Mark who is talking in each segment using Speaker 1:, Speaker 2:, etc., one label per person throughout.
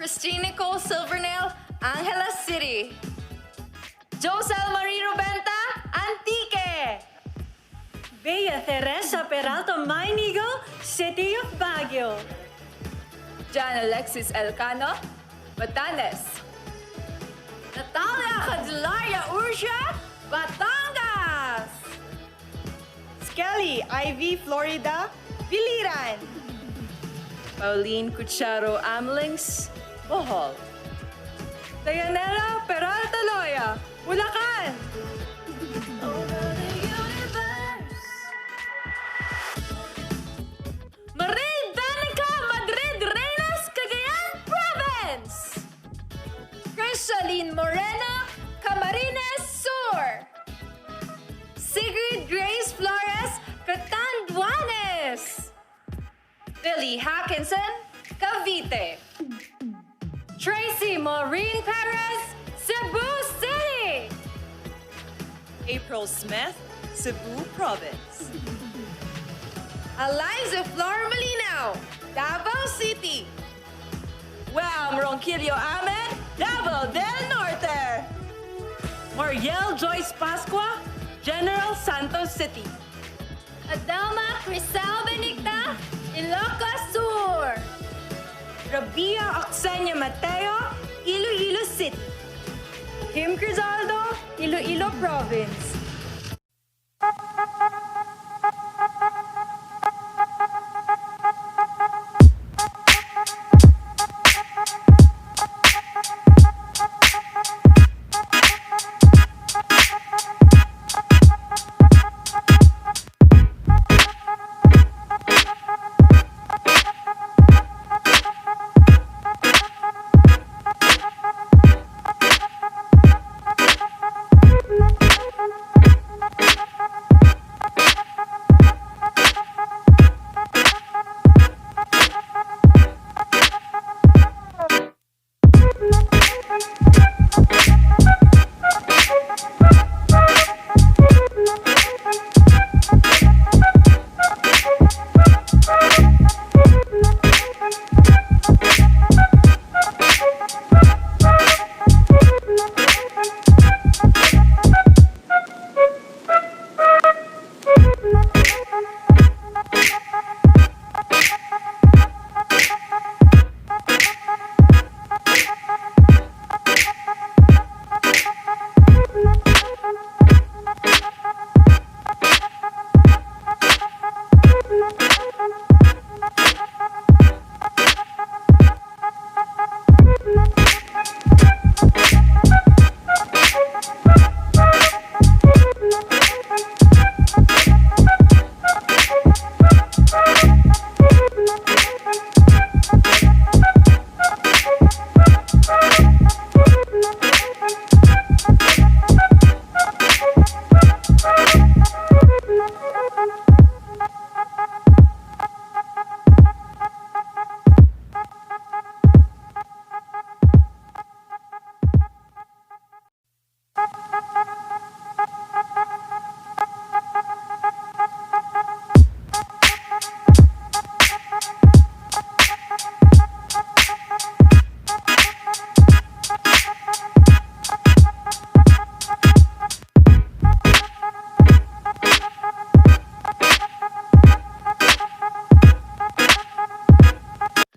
Speaker 1: Christine Nicole Silvernail, Angeles City.
Speaker 2: Josel Marie Rubenta, Antique.
Speaker 3: Bea Teresa Peralta Mainigo, City of Baguio.
Speaker 1: John Alexis Elcano, Batanes. Natalia Candelaria Ursia, Batangas.
Speaker 2: Skelly Ivy Florida, Biliran.
Speaker 1: Pauline Cucharo Amlings, Bohol.
Speaker 2: Dayanela Peralta Loya, Bulacan.
Speaker 1: Marie Danica Madrid Reyes, Cagayan Province. Crisaline Moreno, Camarines Sur. Sigrid Grace Flores, Catanduanes. Billy Hackinson, Cavite. Tracy Maureen Perez, Cebu City.
Speaker 2: April Smith, Cebu Province.
Speaker 1: Eliza Flor Malinaw, Davao City.
Speaker 2: Wam Ronquillo Ahmed, Davao del Norte. Mariel Joyce Pascua, General Santos City.
Speaker 1: Adelma Crisel Benigta, Ilocos Sur.
Speaker 2: Rabia Oxenia Mateo, Iloilo City. Kim Crizaldo, Iloilo Province.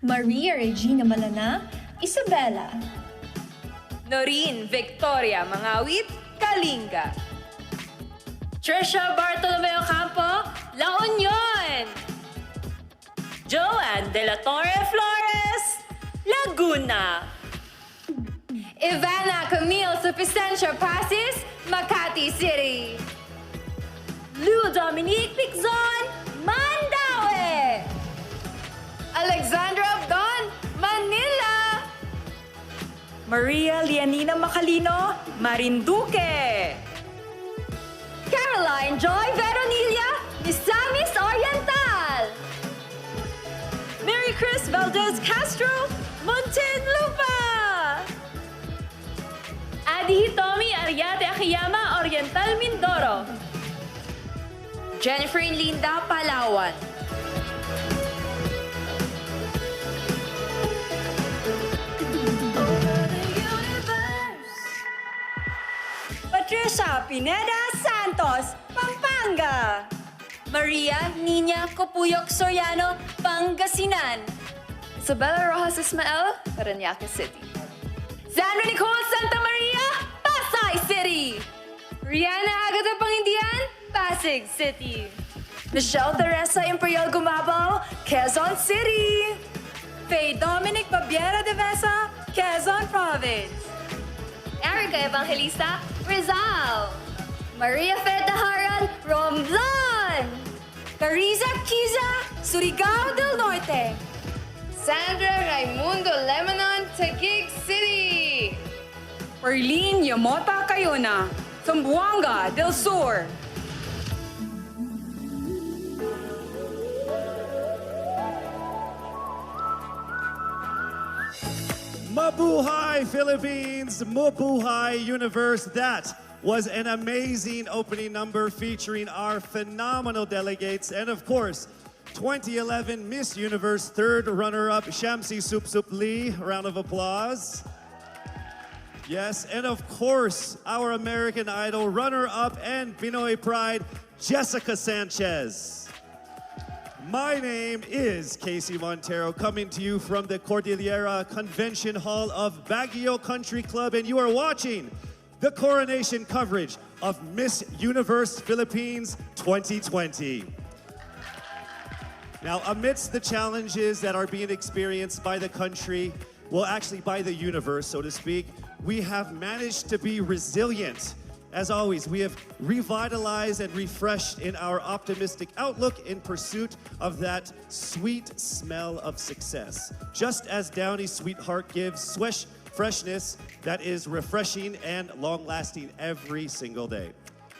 Speaker 4: Maria Regina Malana, Isabela.
Speaker 1: Noreen Victoria Mangawit, Kalinga.
Speaker 2: Trisha Bartolomeo Campo, La Union. Joanne De La Torre Flores, Laguna.
Speaker 1: Ivana Camille Supicencia Pasis, Makati City.
Speaker 2: Lou Dominique Pixon, Mandaue.
Speaker 1: Alexandra Abdon, Manila.
Speaker 2: Maria Lianina Macalino, Marinduque.
Speaker 1: Caroline Joy Veronilla, Misamis Oriental.
Speaker 2: Mary Chris Valdez Castro, Muntinlupa. Adi Hitomi Ariate Akiyama, Oriental Mindoro.
Speaker 1: Jennifer Linda Palawan.
Speaker 3: Pineda Santos, Pampanga.
Speaker 2: Maria Nina Copuyok Soriano, Pangasinan.
Speaker 1: Isabella Rojas Ismael, Parañaque City. Sandra Nicole Santa Maria, Pasay City. Rihanna Agata Pangindian, Pasig City. Michelle Teresa Imperial Gumabao, Quezon City.
Speaker 3: Faye Dominic Babiera de Vesa, Quezon Province.
Speaker 1: Erica Evangelista, Rizal. Maria Fetaharan, Romblon.
Speaker 3: Cariza Kiza, Surigao del Norte.
Speaker 1: Sandra Raimundo Lebanon, Taguig City.
Speaker 2: Perlin Yamota Cayona, Zamboanga del Sur.
Speaker 5: Mabuhay Philippines, Mabuhay Universe. That was an amazing opening number featuring our phenomenal delegates and of course 2011 Miss Universe third runner-up Shamsi Sup Sup Lee. Round of applause. Yes, and of course our American Idol runner-up and Pinoy Pride Jessica Sanchez. My name is Casey Montero, coming to you from the Cordillera Convention Hall of Baguio Country Club, and you are watching the Coronation coverage of Miss Universe Philippines 2020. Now, amidst the challenges that are being experienced by the country, well, actually by the universe, so to speak, we have managed to be resilient. As always, we have revitalized and refreshed in our optimistic outlook in pursuit of that sweet smell of success. Just as Downy Sweetheart gives freshness that is refreshing and long-lasting every single day.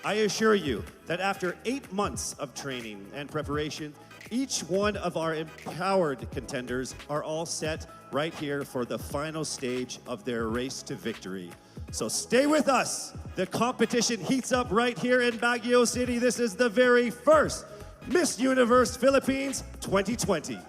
Speaker 5: I assure you that after 8 months of training and preparation, each one of our empowered contenders are all set right here for the final stage of their race to victory. So stay with us. The competition heats up right here in Baguio City. This is the very first Miss Universe Philippines 2020.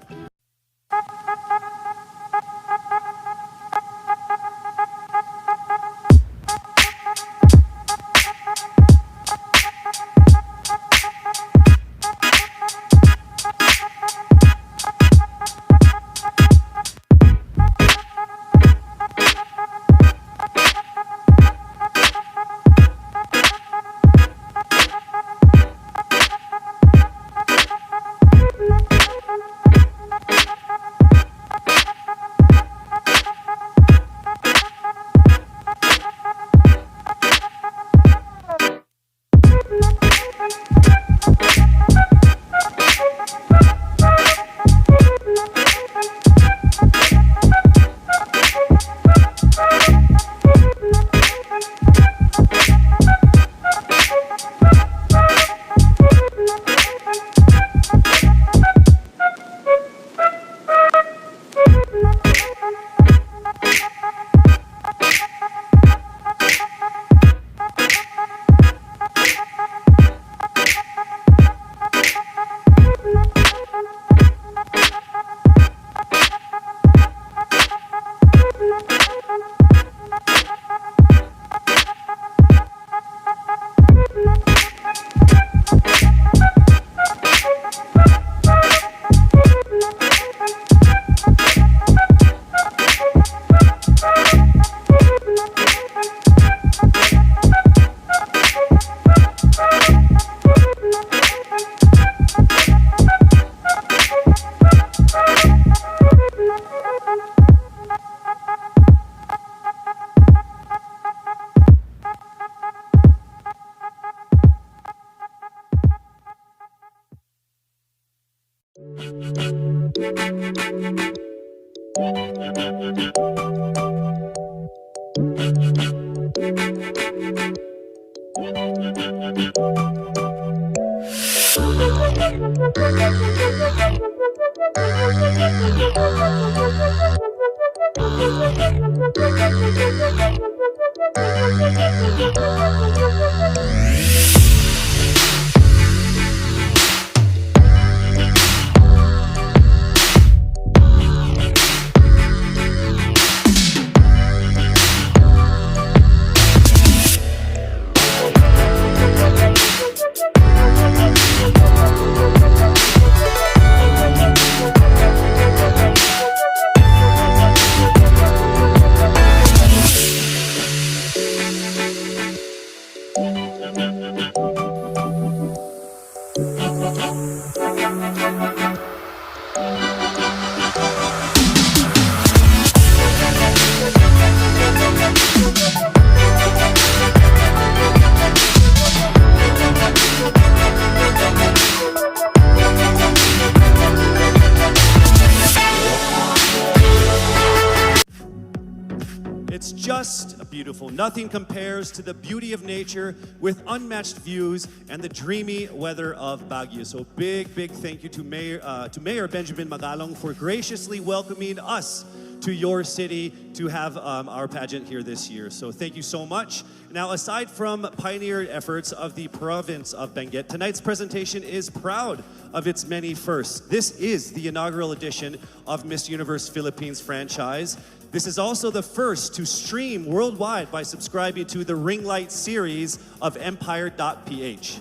Speaker 5: It's just beautiful. Nothing compares to the beauty of nature with unmatched views and the dreamy weather of Baguio. So big thank you to Mayor Benjamin Magalong for graciously welcoming us to your city to have our pageant here this year. So thank you so much. Now, aside from pioneer efforts of the province of Benguet, tonight's presentation is proud of its many firsts. This is the inaugural edition of Miss Universe Philippines franchise. This is also the first to stream worldwide by subscribing to the Ring Light series of Empire.ph.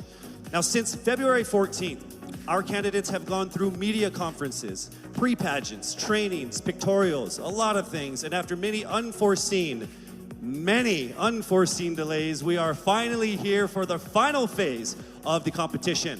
Speaker 5: Now, since February 14th, our candidates have gone through media conferences, pre-pageants, trainings, pictorials, a lot of things, and after many unforeseen delays, we are finally here for the final phase of the competition.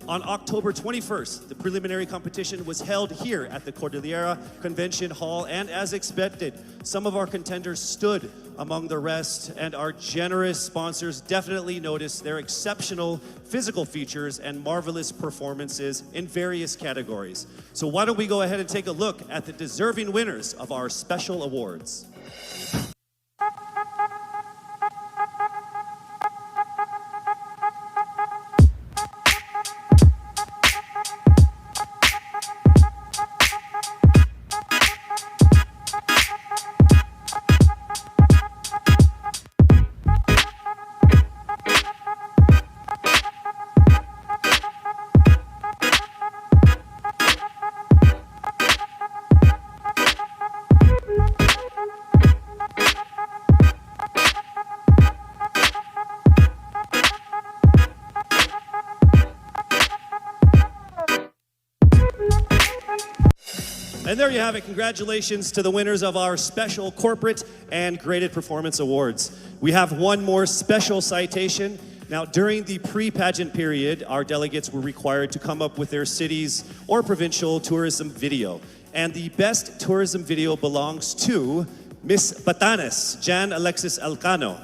Speaker 5: On October 21st, the preliminary competition was held here at the Cordillera Convention Hall, and as expected, some of our contenders stood among the rest, and our generous sponsors definitely noticed their exceptional physical features and marvelous performances in various categories. So why don't we go ahead and take a look at the deserving winners of our special awards. And there you have it. Congratulations to the winners of our special corporate and graded performance awards. We have one more special citation. Now, during the pre-pageant period, our delegates were required to come up with their city's or provincial tourism video. And the best tourism video belongs to Miss Batanes, Jan Alexis Alcano.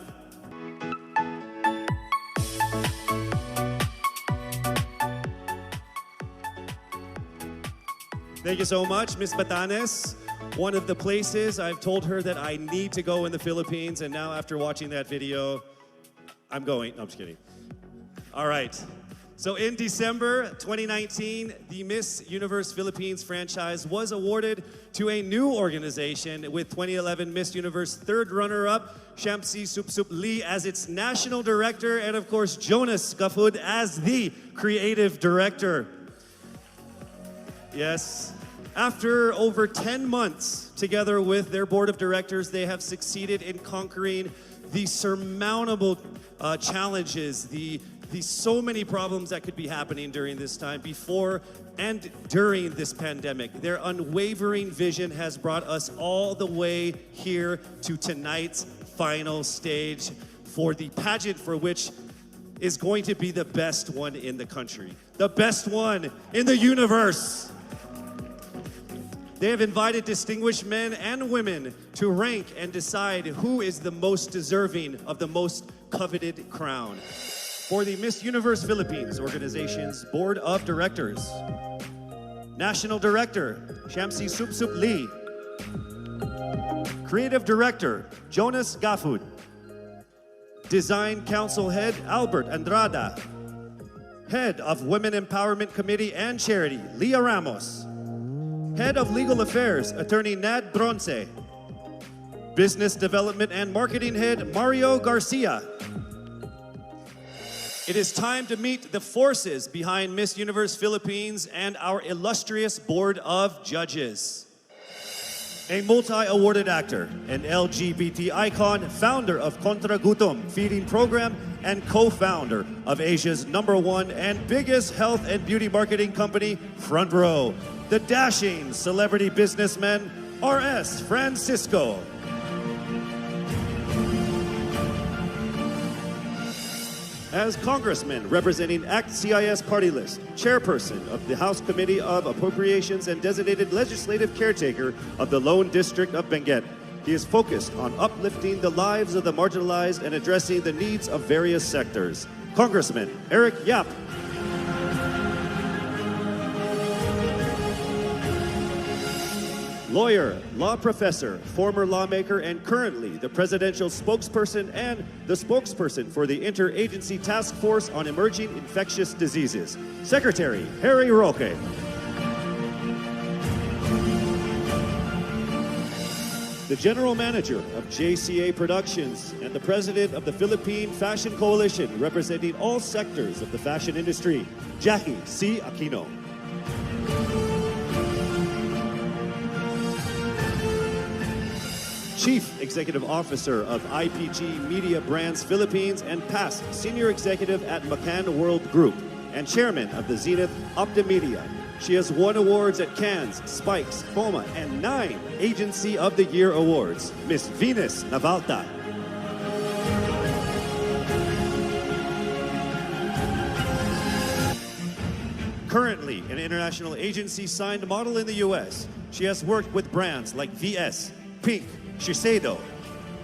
Speaker 5: Thank you so much, Miss Batanes. One of the places I've told her that I need to go in the Philippines, and now after watching that video, I'm going. No, I'm just kidding. All right. So in December 2019, the Miss Universe Philippines franchise was awarded to a new organization with 2011 Miss Universe third runner-up, Shamsi Supsup Lee as its national director, and of course, Jonas Gafud as the creative director. Yes. After over 10 months together with their board of directors, they have succeeded in conquering the surmountable challenges, the so many problems that could be happening during this time, before and during this pandemic. Their unwavering vision has brought us all the way here to tonight's final stage for the pageant, for which is going to be the best one in the country, the best one in the universe. They have invited distinguished men and women to rank and decide who is the most deserving of the most coveted crown. For the Miss Universe Philippines organization's Board of Directors, National Director, Shamsi Supsup Lee. Creative Director, Jonas Gafud. Design Council Head, Albert Andrada. Head of Women Empowerment Committee and Charity, Leah Ramos. Head of Legal Affairs, Attorney Nad Bronce. Business Development and Marketing Head, Mario Garcia. It is time to meet the forces behind Miss Universe Philippines and our illustrious board of judges. A multi-awarded actor, an LGBT icon, founder of Kontra Gutom feeding program, and co-founder of Asia's #1 and biggest health and beauty marketing company, Front Row, the dashing celebrity businessman, R.S. Francisco. As Congressman representing ACT CIS Party List, Chairperson of the House Committee of Appropriations and designated legislative caretaker of the Lone District of Benguet, he is focused on uplifting the lives of the marginalized and addressing the needs of various sectors. Congressman Eric Yap. lawyer, law professor, former lawmaker, and currently the presidential spokesperson and the spokesperson for the Interagency Task Force on Emerging Infectious Diseases, Secretary Harry Roque. The General Manager of JCA Productions and the President of the Philippine Fashion Coalition, representing all sectors of the fashion industry, Jackie C. Aquino. Chief Executive Officer of IPG Media Brands Philippines and past Senior Executive at McCann World Group and Chairman of the Zenith Optimedia. She has won awards at Cannes, Spikes, FOMA, and 9 Agency of the Year awards. Miss Venus Navalta. Currently an international agency signed model in the U.S., she has worked with brands like VS, Pink, Shiseido,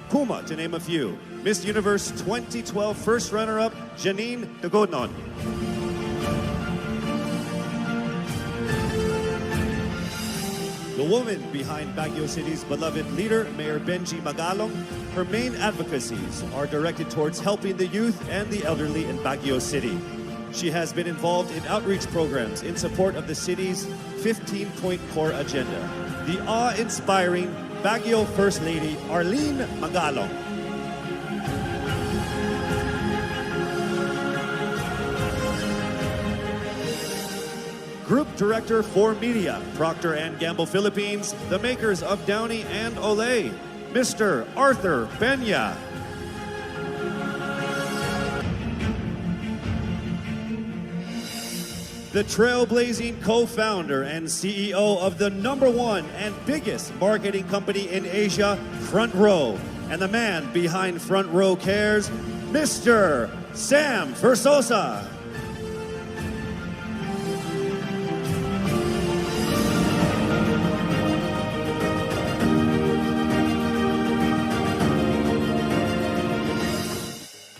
Speaker 5: Puma, to name a few. Miss Universe 2012 first runner-up, Janine Tugonon. The woman behind Baguio City's beloved leader, Mayor Benji Magalong, her main advocacies are directed towards helping the youth and the elderly in Baguio City. She has been involved in outreach programs in support of the city's 15-point core agenda. The awe-inspiring Baguio First Lady, Arlene Magalong. Group Director for Media, Procter & Gamble Philippines, the makers of Downy and Olay, Mr. Arthur Peña. The trailblazing co-founder and CEO of the #1 and biggest marketing company in Asia, Front Row, and the man behind Front Row Cares, Mr. Sam Versosa.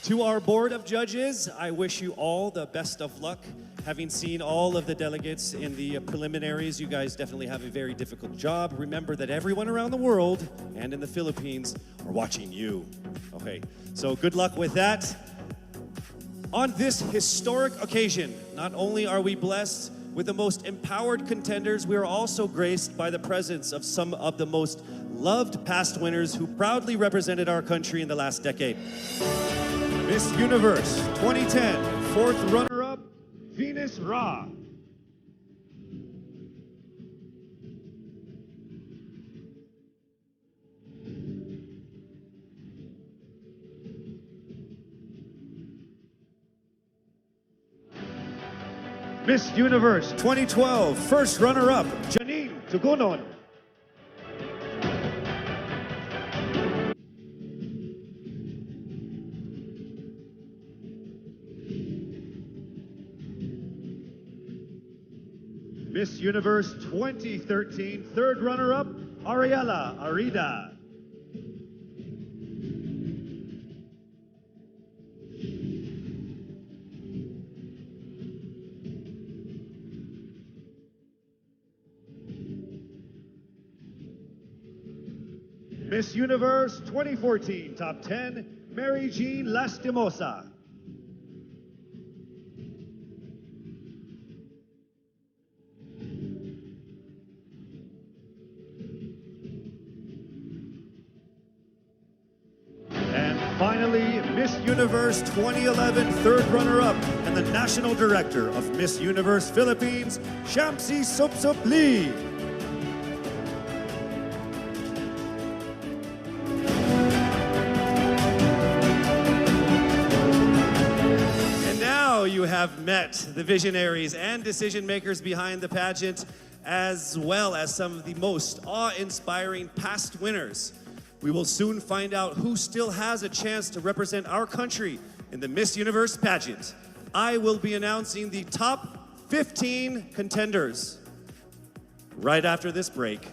Speaker 5: To our board of judges, I wish you all the best of luck. Having seen all of the delegates in the preliminaries, you guys definitely have a very difficult job. Remember that everyone around the world and in the Philippines are watching you. Okay, so good luck with that. On this historic occasion, not only are we blessed with the most empowered contenders, we are also graced by the presence of some of the most loved past winners who proudly represented our country in the last decade. Miss Universe 2010, fourth runner-up, Venus Ra. Miss Universe 2012, first runner-up, Janine Tugonon. Miss Universe 2013, third runner-up, Ariela Arida. Miss Universe 2014, top 10, Mary Jean Lastimosa. Finally, Miss Universe 2011 third runner-up and the National Director of Miss Universe Philippines, Shamsi Supsup Lee. And now you have met the visionaries and decision makers behind the pageant, as well as some of the most awe-inspiring past winners. We will soon find out who still has a chance to represent our country in the Miss Universe pageant. I will be announcing the top 15 contenders right after this break.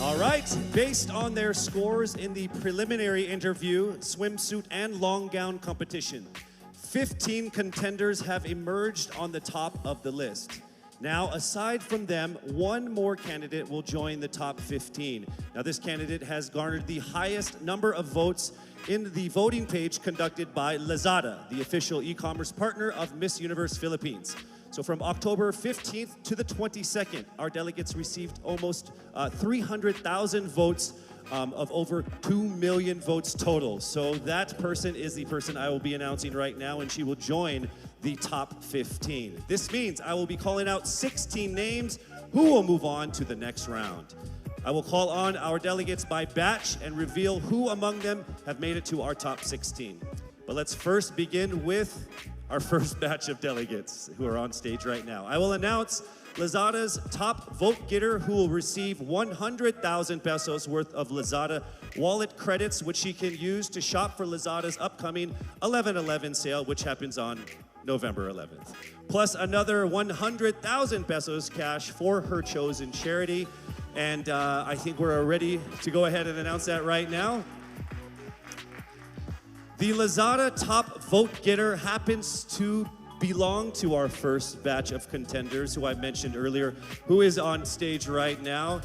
Speaker 5: All right, based on their scores in the preliminary interview, swimsuit, and long gown competition, 15 contenders have emerged on the top of the list. Now, aside from them, one more candidate will join the top 15. Now, this candidate has garnered the highest number of votes in the voting page conducted by Lazada, the official e-commerce partner of Miss Universe Philippines. So from October 15th to the 22nd, our delegates received almost 300,000 votes of over 2 million votes total. So that person is the person I will be announcing right now, and she will join the top 15. This means I will be calling out 16 names who will move on to the next round. I will call on our delegates by batch and reveal who among them have made it to our top 16. But let's first begin with our first batch of delegates who are on stage right now. I will announce Lazada's top vote getter, who will receive 100,000 pesos worth of Lazada wallet credits, which she can use to shop for Lazada's upcoming 11/11 sale, which happens on November 11th. Plus another 100,000 pesos cash for her chosen charity. And I think we're ready to go ahead and announce that right now. The Lazada top vote getter happens to belong to our first batch of contenders, who I mentioned earlier, who is on stage right now.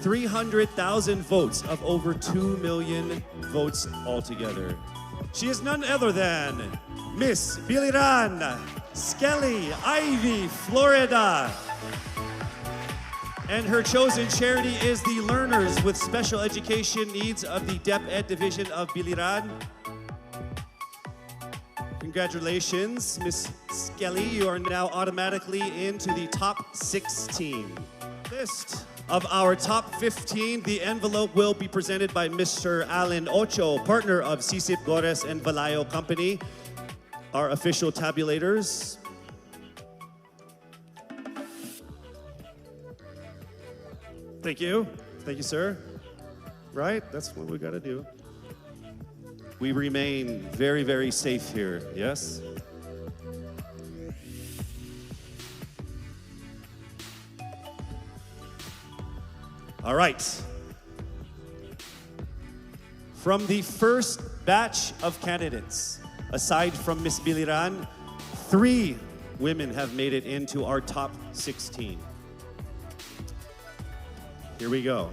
Speaker 5: 300,000 votes of over 2 million votes altogether. She is none other than Miss Biliran Skelly Ivy, Florida. And her chosen charity is the Learners with Special Education Needs of the DepEd Division of Biliran. Congratulations, Miss Skelly. You are now automatically into the top 16. List of our top 15, the envelope will be presented by Mr. Alan Ocho, partner of Sisip Gores and Valayo Company, our official tabulators. Thank you. Thank you, sir. Right? That's what we gotta do. We remain very, very safe here, yes? All right. From the first batch of candidates, aside from Miss Biliran, 3 women have made it into our top 16. Here we go.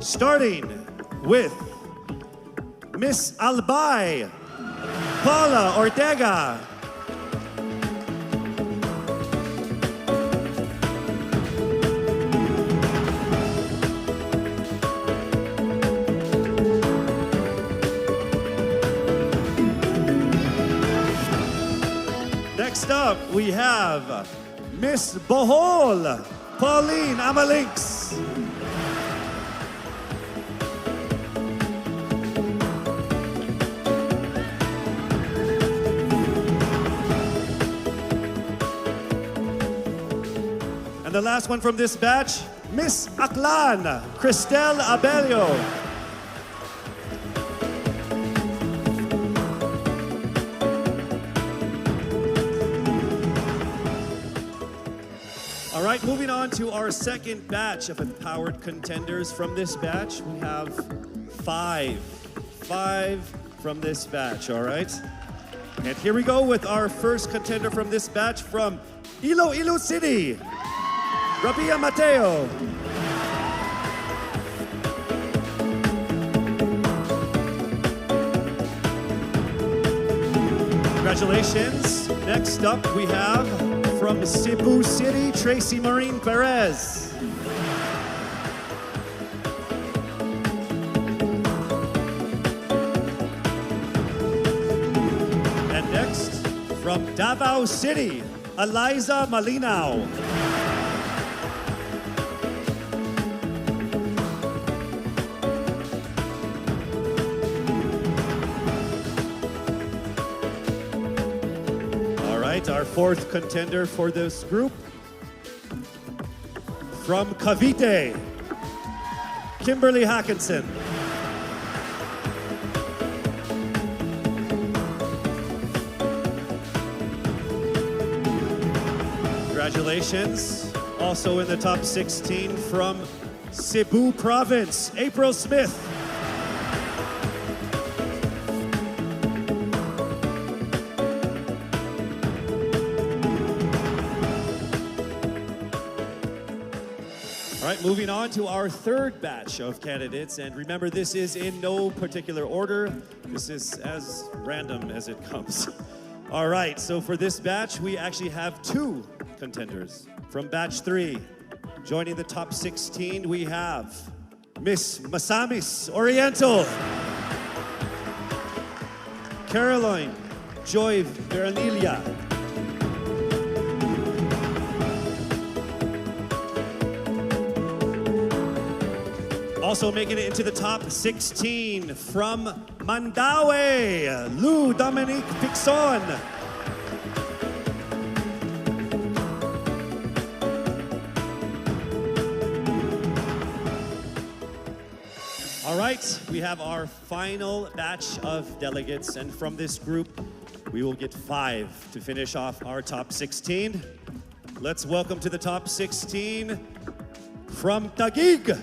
Speaker 5: Starting with Miss Albay, Paula Ortega. Next up, we have Miss Bohol, Pauline Amalinks. And the last one from this batch, Miss Aklan, Cristel Abelio. All right, moving on to our second batch of empowered contenders from this batch. We have five from this batch, all right? And here we go with our first contender from this batch from Iloilo City, Rabia Mateo. Congratulations. Next up, we have from Cebu City, Tracy Marine Perez. And next, from Davao City, Eliza Malinaw. Our fourth contender for this group, from Cavite, Kimberly Hackinson. Congratulations. Also in the top 16 from Cebu Province, April Smith. Moving on to our third batch of candidates, and remember, this is in no particular order. This is as random as it comes. All right, so for this batch, we actually have two contenders. From batch 3, joining the top 16, we have Miss Masamis Oriental, Caroline Joy Veranilla, also making it into the top 16 from Mandaue, Lou Dominique Pixon. All right, we have our final batch of delegates, and from this group, we will get 5 to finish off our top 16. Let's welcome to the top 16 from Taguig,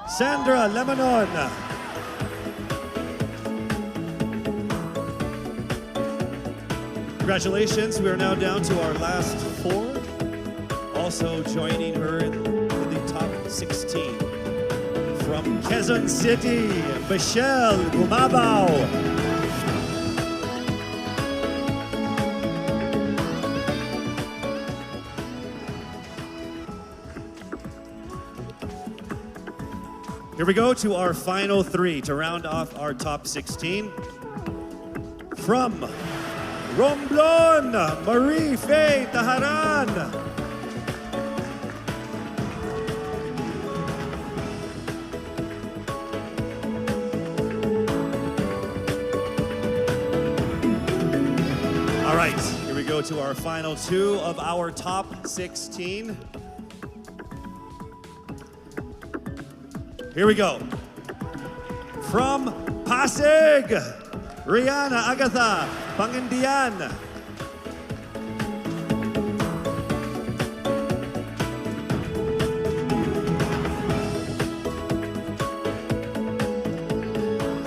Speaker 5: Sandra Lemonon. Congratulations, we are now down to our last 4. Also joining her in the top 16. From Quezon City, Michelle Gumabao. Here we go to our final 3 to round off our top 16. From Romblon, Marie Faye Taharan. All right, here we go to our final 2 of our top 16. Here we go. From Pasig, Rihanna Agatha Pangandian.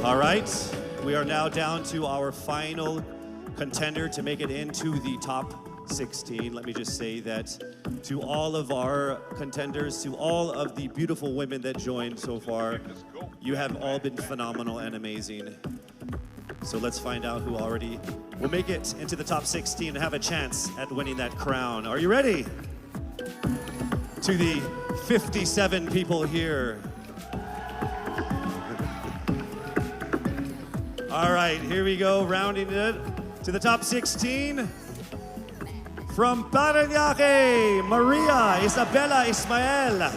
Speaker 5: All right, we are now down to our final contender to make it into the top 16, let me just say that to all of our contenders, to all of the beautiful women that joined so far, you have all been phenomenal and amazing. So let's find out who already will make it into the top 16 and have a chance at winning that crown. Are you ready? To the 57 people here. All right, here we go, rounding it to the top 16. From Parañaque, Maria Isabella Ismael.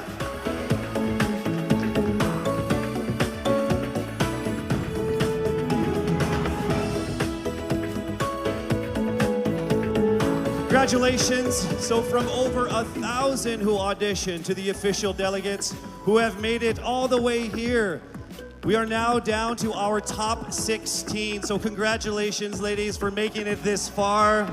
Speaker 5: Congratulations. So from over 1,000 who auditioned to the official delegates who have made it all the way here, we are now down to our top 16. So congratulations, ladies, for making it this far.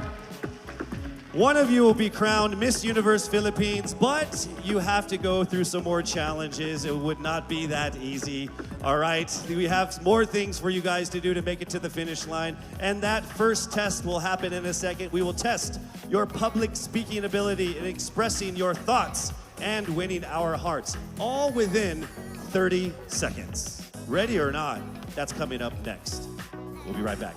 Speaker 5: One of you will be crowned Miss Universe Philippines, but you have to go through some more challenges. It would not be that easy. All right, we have more things for you guys to do to make it to the finish line. And that first test will happen in a second. We will test your public speaking ability in expressing your thoughts and winning our hearts, all within 30 seconds. Ready or not, that's coming up next. We'll be right back.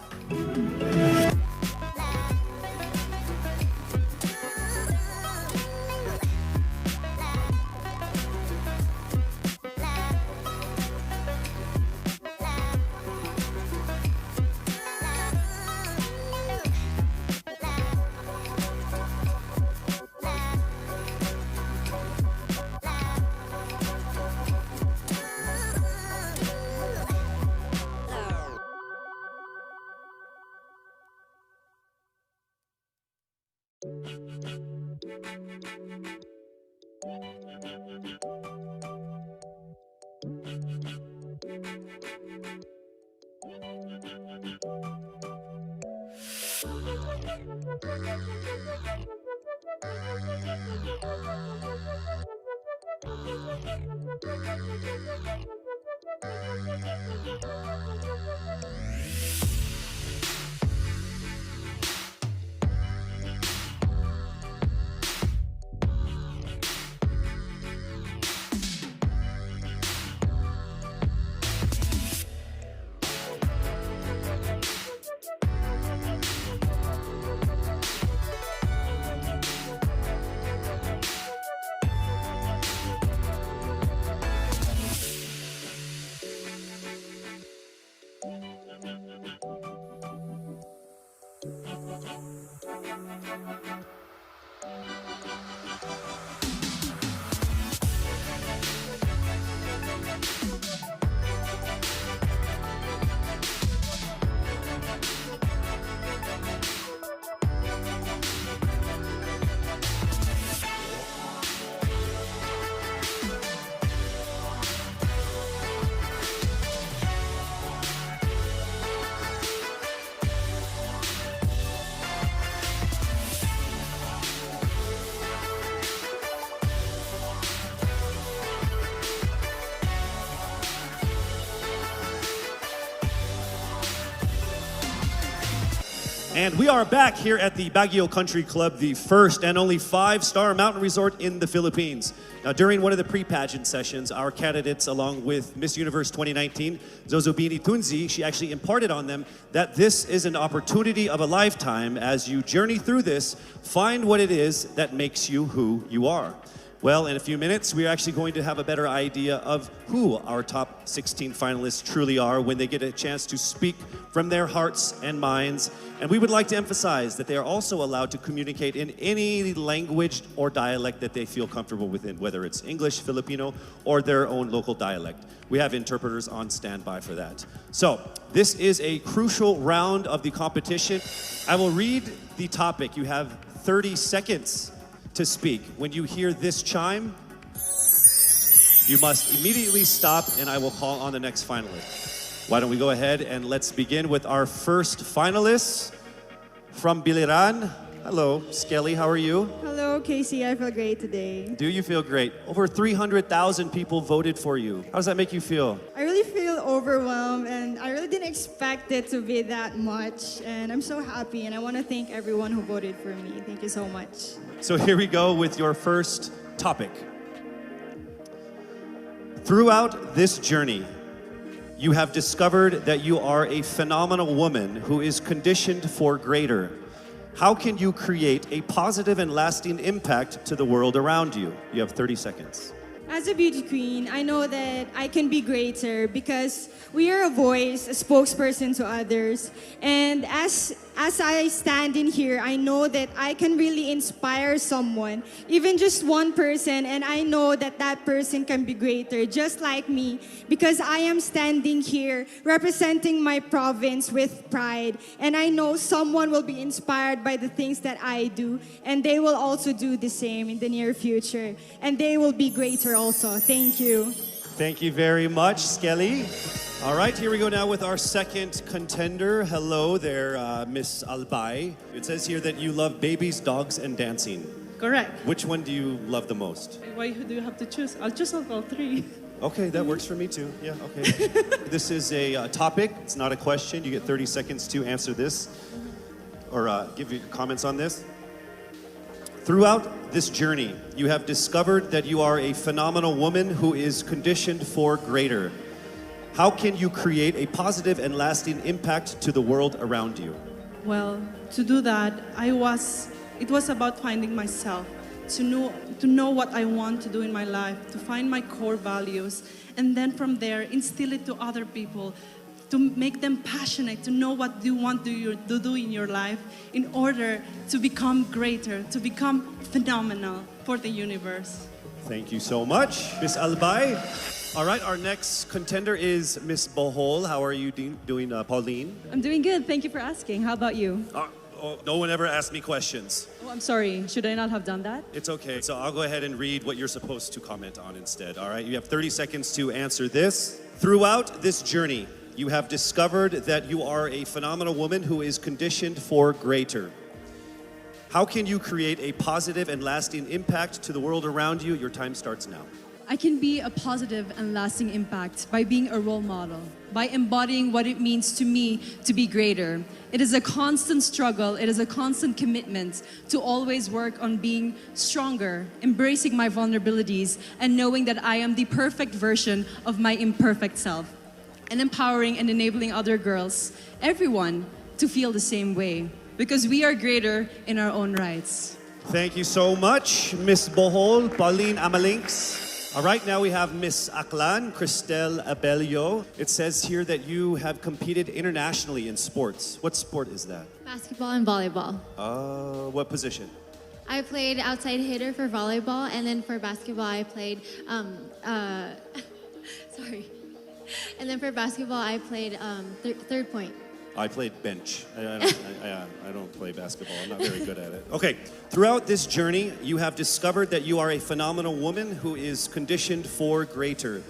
Speaker 5: And we are back here at the Baguio Country Club, the first and only 5-star mountain resort in the Philippines. Now, during one of the pre-pageant sessions, our candidates, along with Miss Universe 2019, Zozobini Tunzi, she actually imparted on them that this is an opportunity of a lifetime. As you journey through this, find what it is that makes you who you are. Well, in a few minutes, we're actually going to have a better idea of who our top 16 finalists truly are when they get a chance to speak from their hearts and minds. And we would like to emphasize that they are also allowed to communicate in any language or dialect that they feel comfortable within, whether it's English, Filipino, or their own local dialect. We have interpreters on standby for that. So, this is a crucial round of the competition. I will read the topic. You have 30 seconds to speak. When you hear this chime, you must immediately stop and I will call on the next finalist. Why don't we go ahead and let's begin with our first finalist from Biliran. Hello, Skelly, how are you?
Speaker 6: Hello, Casey. I feel great today.
Speaker 5: Do you feel great? Over 300,000 people voted for you. How does that make you feel?
Speaker 6: I really feel overwhelmed, and I really didn't expect it to be that much. And I'm so happy, and I want to thank everyone who voted for me. Thank you so much.
Speaker 5: So here we go with your first topic. Throughout this journey, you have discovered that you are a phenomenal woman who is conditioned for greater. How can you create a positive and lasting impact to the world around you? You have 30 seconds.
Speaker 6: As a beauty queen, I know that I can be greater because we are a voice, a spokesperson to others. And as I stand in here, I know that I can really inspire someone, even just one person, and I know that that person can be greater, just like me, because I am standing here representing my province with pride. And I know someone will be inspired by the things that I do, and they will also do the same in the near future. And they will be greater also. Thank you.
Speaker 5: Thank you very much, Skelly. All right, here we go now with our second contender. Hello there, Miss Albay. It says here that you love babies, dogs, and dancing.
Speaker 2: Correct.
Speaker 5: Which one do you love the most?
Speaker 2: Why do you have to choose? I'll choose all three.
Speaker 5: Okay, that works for me too. Yeah, okay. This is a topic. It's not a question. You get 30 seconds to answer this or give your comments on this. Throughout this journey, you have discovered that you are a phenomenal woman who is conditioned for greater. How can you create a positive and lasting impact to the world around you?
Speaker 7: Well, to do that, it was about finding myself, to know what I want to do in my life, to find my core values, and then from there, instill it to other people, to make them passionate, to know what you want to do in your life in order to become greater, to become phenomenal for the universe.
Speaker 5: Thank you so much, Miss Albay. All right, our next contender is Miss Bohol. How are you doing, Pauline?
Speaker 8: I'm doing good. Thank you for asking. How about you?
Speaker 5: No one ever asked me questions.
Speaker 8: Oh, I'm sorry. Should I not have done that?
Speaker 5: It's okay. So I'll go ahead and read what you're supposed to comment on instead. All right, you have 30 seconds to answer this. Throughout this journey, you have discovered that you are a phenomenal woman who is conditioned for greater. How can you create a positive and lasting impact to the world around you? Your time starts now.
Speaker 8: I can be a positive and lasting impact by being a role model, by embodying what it means to me to be greater. It is a constant struggle, it is a constant commitment to always work on being stronger, embracing my vulnerabilities, and knowing that I am the perfect version of my imperfect self, and empowering and enabling other girls, everyone, to feel the same way, because we are greater in our own rights.
Speaker 5: Thank you so much, Miss Bohol, Pauline Amalinks. All right, now we have Miss Aklan, Cristel Abelio. It says here that you have competed internationally in sports. What sport is that?
Speaker 9: Basketball and volleyball.
Speaker 5: What position?
Speaker 9: I played outside hitter for volleyball, and then for basketball I played, sorry. And then for basketball I played third point.
Speaker 5: I played bench. I don't play basketball. I'm not very good at it. Okay, throughout this journey, you have discovered that you are a phenomenal woman who is conditioned for greater.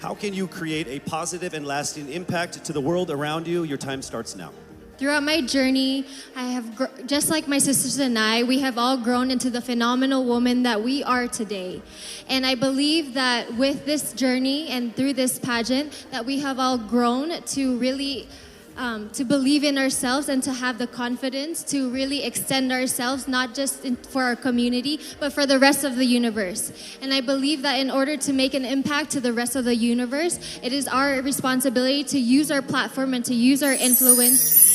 Speaker 5: How can you create a positive and lasting impact to the world around you? Your time starts now.
Speaker 9: Throughout my journey, I have, just like my sisters and I, we have all grown into the phenomenal woman that we are today. And I believe that with this journey and through this pageant, that we have all grown to really to believe in ourselves and to have the confidence to really extend ourselves, not just for our community, but for the rest of the universe. And I believe that in order to make an impact to the rest of the universe, it is our responsibility to use our platform and to use our influence.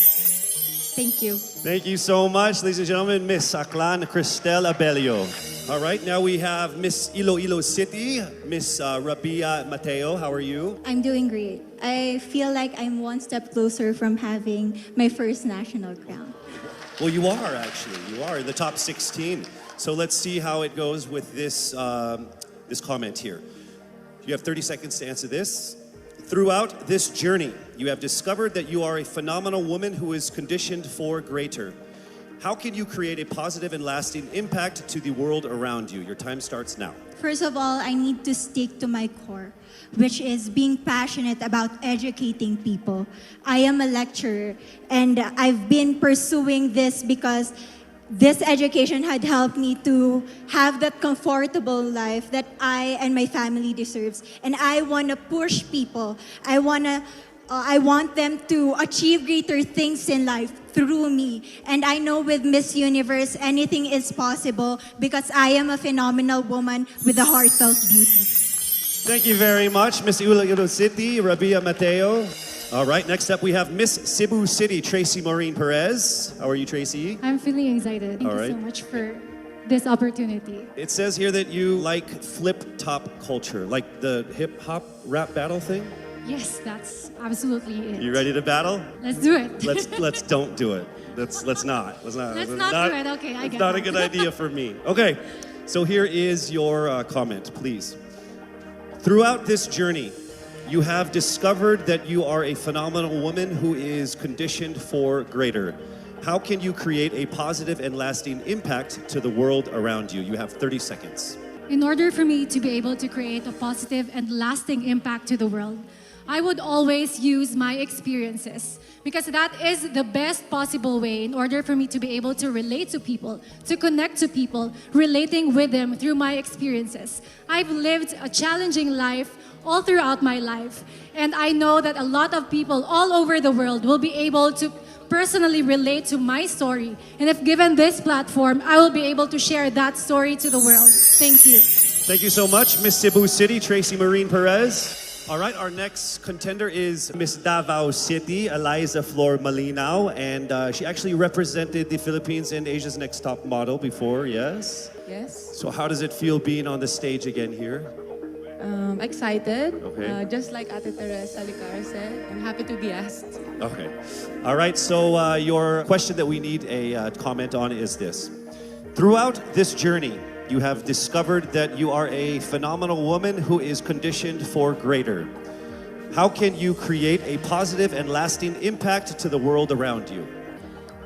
Speaker 9: Thank you.
Speaker 5: Thank you so much, ladies and gentlemen, Miss Aklan Cristel Abelio. All right, now we have Miss Iloilo City, Miss Rabia Mateo. How are you?
Speaker 10: I'm doing great. I feel like I'm one step closer from having my first national crown.
Speaker 5: Well, you are actually. You are in the top 16. So let's see how it goes with this this comment here. You have 30 seconds to answer this. Throughout this journey, you have discovered that you are a phenomenal woman who is conditioned for greater. How can you create a positive and lasting impact to the world around you? Your time starts now.
Speaker 10: First of all, I need to stick to my core, which is being passionate about educating people. I am a lecturer, and I've been pursuing this because this education had helped me to have that comfortable life that I and my family deserves. And I want to push people. I want them to achieve greater things in life through me. And I know with Miss Universe, anything is possible because I am a phenomenal woman with a heartfelt beauty.
Speaker 5: Thank you very much, Miss Iloilo City, Rabia Mateo. All right, next up we have Miss Cebu City, Tracy Maureen Perez. How are you, Tracy?
Speaker 11: I'm feeling excited. Thank
Speaker 5: All
Speaker 11: you
Speaker 5: right.
Speaker 11: so much for this opportunity.
Speaker 5: It says here that you like flip-top culture, like the hip-hop rap battle thing.
Speaker 11: Yes, that's absolutely it.
Speaker 5: You ready to battle?
Speaker 11: Let's do it.
Speaker 5: Let's don't do it. Let's not.
Speaker 11: Let's not do it. Okay, I
Speaker 5: It's
Speaker 11: get
Speaker 5: not a
Speaker 11: that.
Speaker 5: good idea for me. Okay, so here is your comment, please. Throughout this journey, you have discovered that you are a phenomenal woman who is conditioned for greater. How can you create a positive and lasting impact to the world around you? You have 30 seconds.
Speaker 11: In order for me to be able to create a positive and lasting impact to the world, I would always use my experiences because that is the best possible way in order for me to be able to relate to people, to connect to people, relating with them through my experiences. I've lived a challenging life all throughout my life, and I know that a lot of people all over the world will be able to personally relate to my story. And if given this platform, I will be able to share that story to the world. Thank you.
Speaker 5: Thank you so much, Miss Cebu City, Tracy Maureen Perez. All right, our next contender is Miss Davao City, Eliza Flor Malinao, and she actually represented the Philippines in Asia's Next Top Model before, yes?
Speaker 12: Yes.
Speaker 5: So how does it feel being on the stage again here?
Speaker 12: Excited.
Speaker 5: Okay.
Speaker 12: Just like Ate Teresa Licar said, I'm happy to be asked.
Speaker 5: Okay. All right, so your question that we need a comment on is this. Throughout this journey, you have discovered that you are a phenomenal woman who is conditioned for greater. How can you create a positive and lasting impact to the world around you?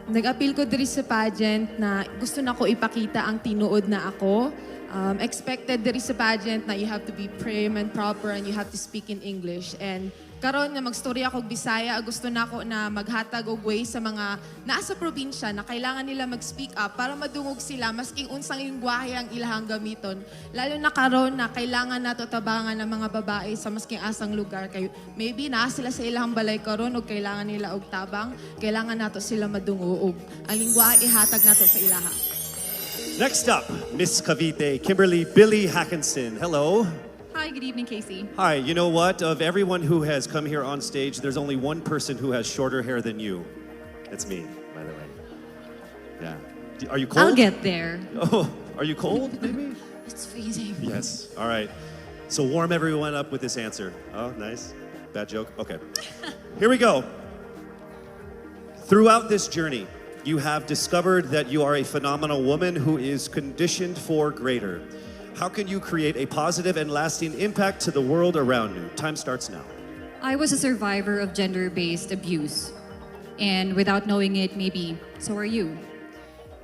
Speaker 12: Nag-appeal ko diri sa pageant na gusto na ko ipakita ang tinuod na ako. Expected diri sa pageant na you have to be prim and proper and you have to speak in English. And karon na magstorya ako og Bisaya, gusto na ko na maghatag og way sa mga naa sa probinsya na kailangan nila mag-speak up para madungog sila maski unsang lingwahe ang ilahang gamiton. Lalo na karon na kailangan nato tabangan ng mga babae sa masking asang lugar kay maybe naa sila sa ilahang balay karon og kailangan nila og tabang, kailangan nato sila madungog og ang lingwahe ihatag nato sa ilaha.
Speaker 5: Next up, Miss Cavite, Kimberly Billy Hackinson. Hello.
Speaker 8: Hi, good evening, Casey.
Speaker 5: Hi, you know what? Of everyone who has come here on stage, there's only one person who has shorter hair than you. It's me, by the way. Yeah. Are you cold?
Speaker 8: I'll get there.
Speaker 5: Oh, are you cold, maybe?
Speaker 12: It's freezing.
Speaker 5: Yes. All right. So warm everyone up with this answer. Oh, nice. Bad joke? Okay. Here we go. Throughout this journey, you have discovered that you are a phenomenal woman who is conditioned for greater. How can you create a positive and lasting impact to the world around you? Time starts now.
Speaker 8: I was a survivor of gender-based abuse. And without knowing it, maybe so are you.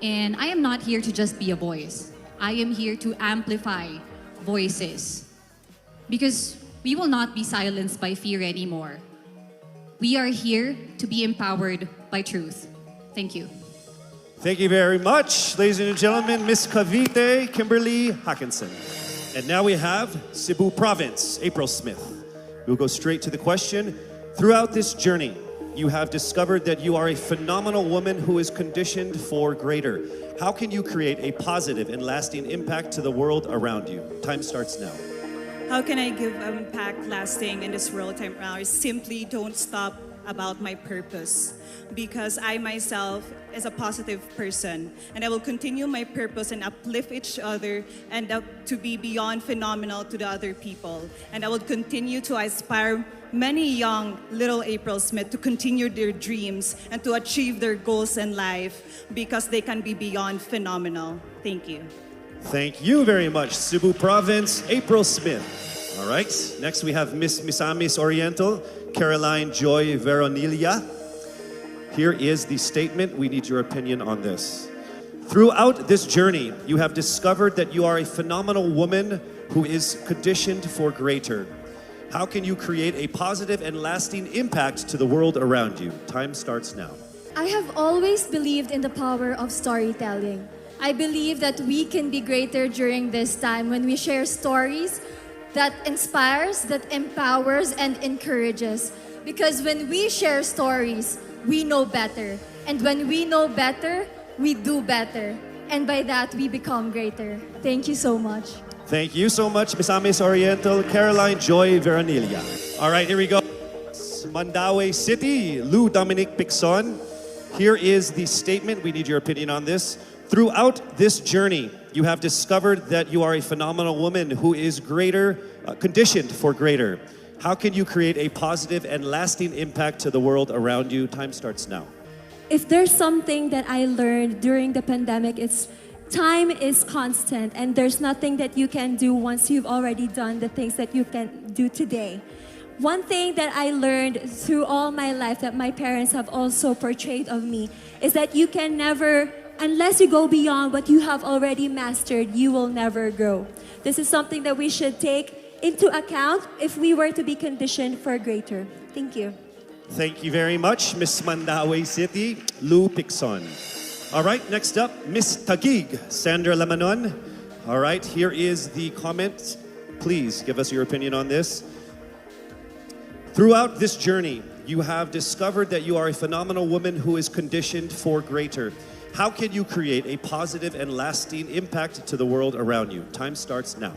Speaker 8: And I am not here to just be a voice. I am here to amplify voices. Because we will not be silenced by fear anymore. We are here to be empowered by truth. Thank you.
Speaker 5: Thank you very much, ladies and gentlemen, Miss Cavite, Kimberly Hackinson. And now we have Cebu Province, April Smith. We'll go straight to the question. Throughout this journey, you have discovered that you are a phenomenal woman who is conditioned for greater. How can you create a positive and lasting impact to the world around you? Time starts now.
Speaker 2: How can I give impact lasting in this world time around? Simply don't stop about my purpose, because I myself is a positive person and I will continue my purpose and uplift each other and to be beyond phenomenal to the other people. And I will continue to inspire many young little April Smith to continue their dreams and to achieve their goals in life because they can be beyond phenomenal. Thank you.
Speaker 5: Thank you very much, Cebu Province, April Smith. All right, next we have Miss Misamis Oriental, Caroline Joy Veronilia. Here is the statement. We need your opinion on this. Throughout this journey, you have discovered that you are a phenomenal woman who is conditioned for greater. How can you create a positive and lasting impact to the world around you? Time starts now.
Speaker 13: I have always believed in the power of storytelling. I believe that we can be greater during this time when we share stories that inspires, that empowers, and encourages. Because when we share stories, we know better. And when we know better, we do better. And by that, we become greater. Thank you so much.
Speaker 5: Thank you so much, Misamis Oriental, Caroline Joy Veranilla. All right, here we go. Mandaue City, Lou Dominic Picson. Here is the statement. We need your opinion on this. Throughout this journey, you have discovered that you are a phenomenal woman who is greater, conditioned for greater. How can you create a positive and lasting impact to the world around you? Time starts now.
Speaker 13: If there's something that I learned during the pandemic, it's time is constant and there's nothing that you can do once you've already done the things that you can do today. One thing that I learned through all my life that my parents have also portrayed of me is that you can never, unless you go beyond what you have already mastered, you will never grow. This is something that we should take into account if we were to be conditioned for greater. Thank you.
Speaker 5: Thank you very much, Miss Mandaue City, Lou Picson. All right, next up, Miss Taguig, Sandra Lamanon. All right, here is the comment. Please give us your opinion on this. Throughout this journey, you have discovered that you are a phenomenal woman who is conditioned for greater. How can you create a positive and lasting impact to the world around you? Time starts now.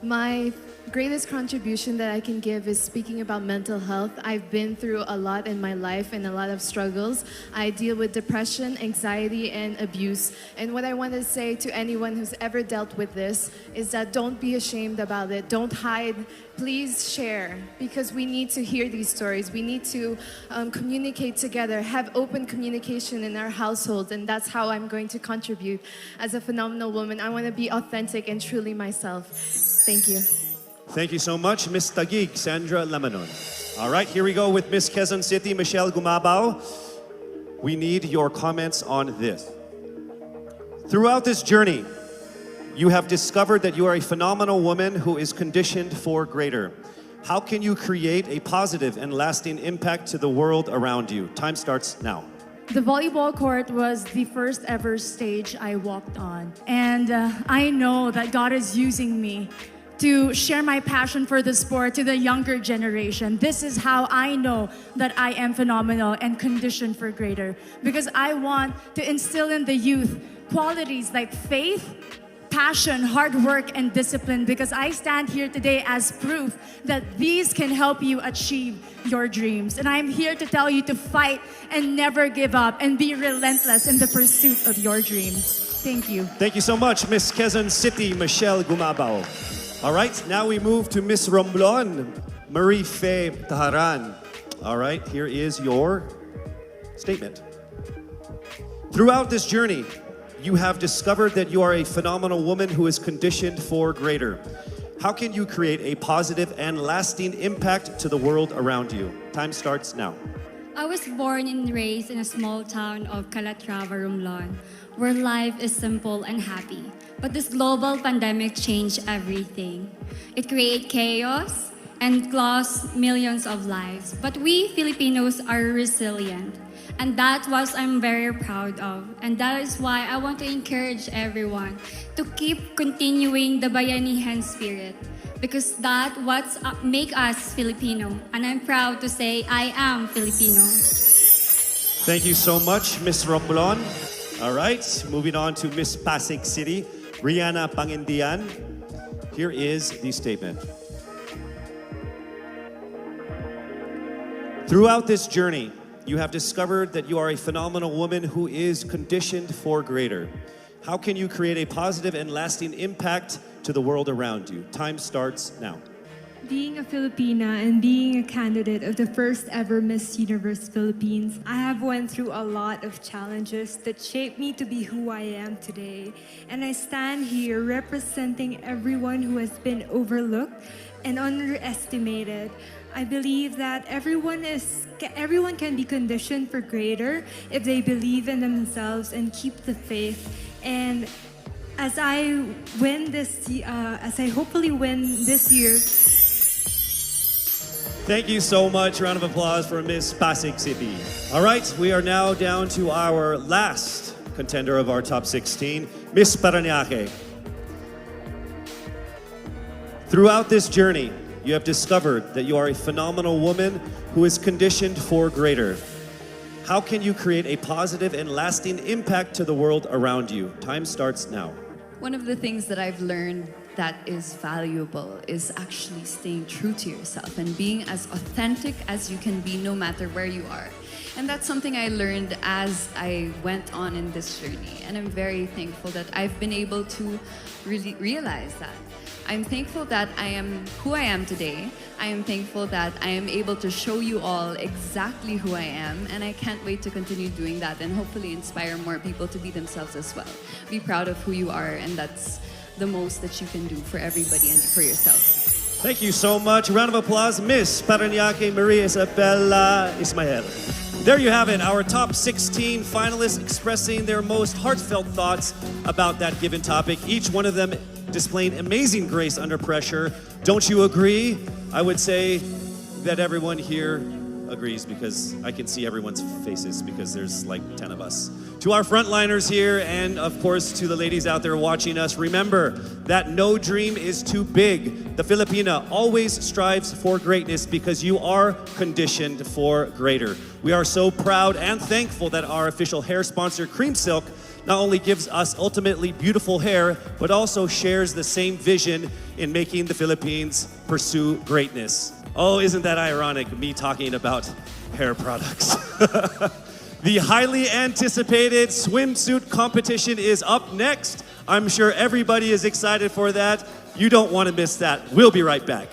Speaker 14: My greatest contribution that I can give is speaking about mental health. I've been through a lot in my life and a lot of struggles. I deal with depression, anxiety, and abuse. And what I want to say to anyone who's ever dealt with this is that don't be ashamed about it. Don't hide. Please share, because we need to hear these stories. We need to communicate together, have open communication in our households, and that's how I'm going to contribute as a phenomenal woman. I want to be authentic and truly myself. Thank you.
Speaker 5: Thank you so much, Miss Taguig, Sandra Lamanon. All right, here we go with Miss Quezon City, Michelle Gumabao. We need your comments on this. Throughout this journey, you have discovered that you are a phenomenal woman who is conditioned for greater. How can you create a positive and lasting impact to the world around you? Time starts now.
Speaker 15: The volleyball court was the first ever stage I walked on. And I know that God is using me to share my passion for the sport to the younger generation. This is how I know that I am phenomenal and conditioned for greater. Because I want to instill in the youth qualities like faith, passion, hard work, and discipline, because I stand here today as proof that these can help you achieve your dreams. And I'm here to tell you to fight and never give up and be relentless in the pursuit of your dreams. Thank you.
Speaker 5: Thank you so much, Miss Quezon City, Michelle Gumabao. All right, now we move to Miss Romblon, Marie Faye Taharan. All right, here is your statement. Throughout this journey, you have discovered that you are a phenomenal woman who is conditioned for greater. How can you create a positive and lasting impact to the world around you? Time starts now.
Speaker 16: I was born and raised in a small town of Calatrava, Romblon, where life is simple and happy. But this global pandemic changed everything. It created chaos and lost millions of lives. But we Filipinos are resilient. And that's what I'm very proud of. And that is why I want to encourage everyone to keep continuing the Bayanihan spirit. Because that's what make us Filipino. And I'm proud to say I am Filipino.
Speaker 5: Thank you so much, Miss Romblon. All right, moving on to Miss Pasig City, Rihanna Pangindian. Here is the statement. Throughout this journey, you have discovered that you are a phenomenal woman who is conditioned for greater. How can you create a positive and lasting impact to the world around you? Time starts now.
Speaker 17: Being a Filipina and being a candidate of the first ever Miss Universe Philippines, I have went through a lot of challenges that shaped me to be who I am today. And I stand here representing everyone who has been overlooked and underestimated. I believe that everyone can be conditioned for greater if they believe in themselves and keep the faith. And as I hopefully win this year,
Speaker 5: Thank you so much. Round of applause for Miss Pasig City. All right, we are now down to our last contender of our top 16, Miss Parañaque. Throughout this journey, you have discovered that you are a phenomenal woman who is conditioned for greater. How can you create a positive and lasting impact to the world around you? Time starts now.
Speaker 18: One of the things that I've learned that is valuable is actually staying true to yourself and being as authentic as you can be no matter where you are. And that's something I learned as I went on in this journey. And I'm very thankful that I've been able to really realize that. I'm thankful that I am who I am today. I am thankful that I am able to show you all exactly who I am, and I can't wait to continue doing that and hopefully inspire more people to be themselves as well. Be proud of who you are, and that's the most that you can do for everybody and for yourself.
Speaker 5: Thank you so much. Round of applause, Miss Parañaque Maria Isabella Ismael. There you have it, our top 16 finalists expressing their most heartfelt thoughts about that given topic. Each one of them displaying amazing grace under pressure. Don't you agree? I would say that everyone here agrees because I can see everyone's faces because there's like 10 of us. To our frontliners here and of course to the ladies out there watching us, remember that no dream is too big. The Filipina always strives for greatness because you are conditioned for greater. We are so proud and thankful that our official hair sponsor, Cream Silk, not only gives us ultimately beautiful hair, but also shares the same vision in making the Philippines pursue greatness. Oh, isn't that ironic, me talking about hair products? The highly anticipated swimsuit competition is up next. I'm sure everybody is excited for that. You don't want to miss that. We'll be right back.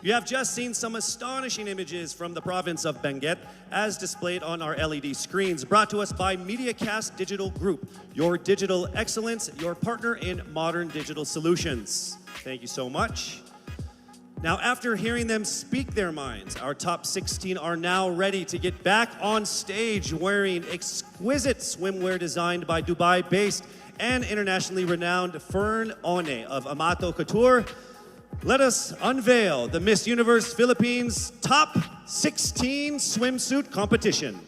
Speaker 5: You have just seen some astonishing images from the province of Benguet as displayed on our LED screens, brought to us by MediaCast Digital Group, your digital excellence, your partner in modern digital solutions. Thank you so much. Now, after hearing them speak their minds, our top 16 are now ready to get back on stage wearing exquisite swimwear designed by Dubai-based and internationally renowned Fern One of Amato Couture. Let us unveil the Miss Universe Philippines Top 16 Swimsuit Competition.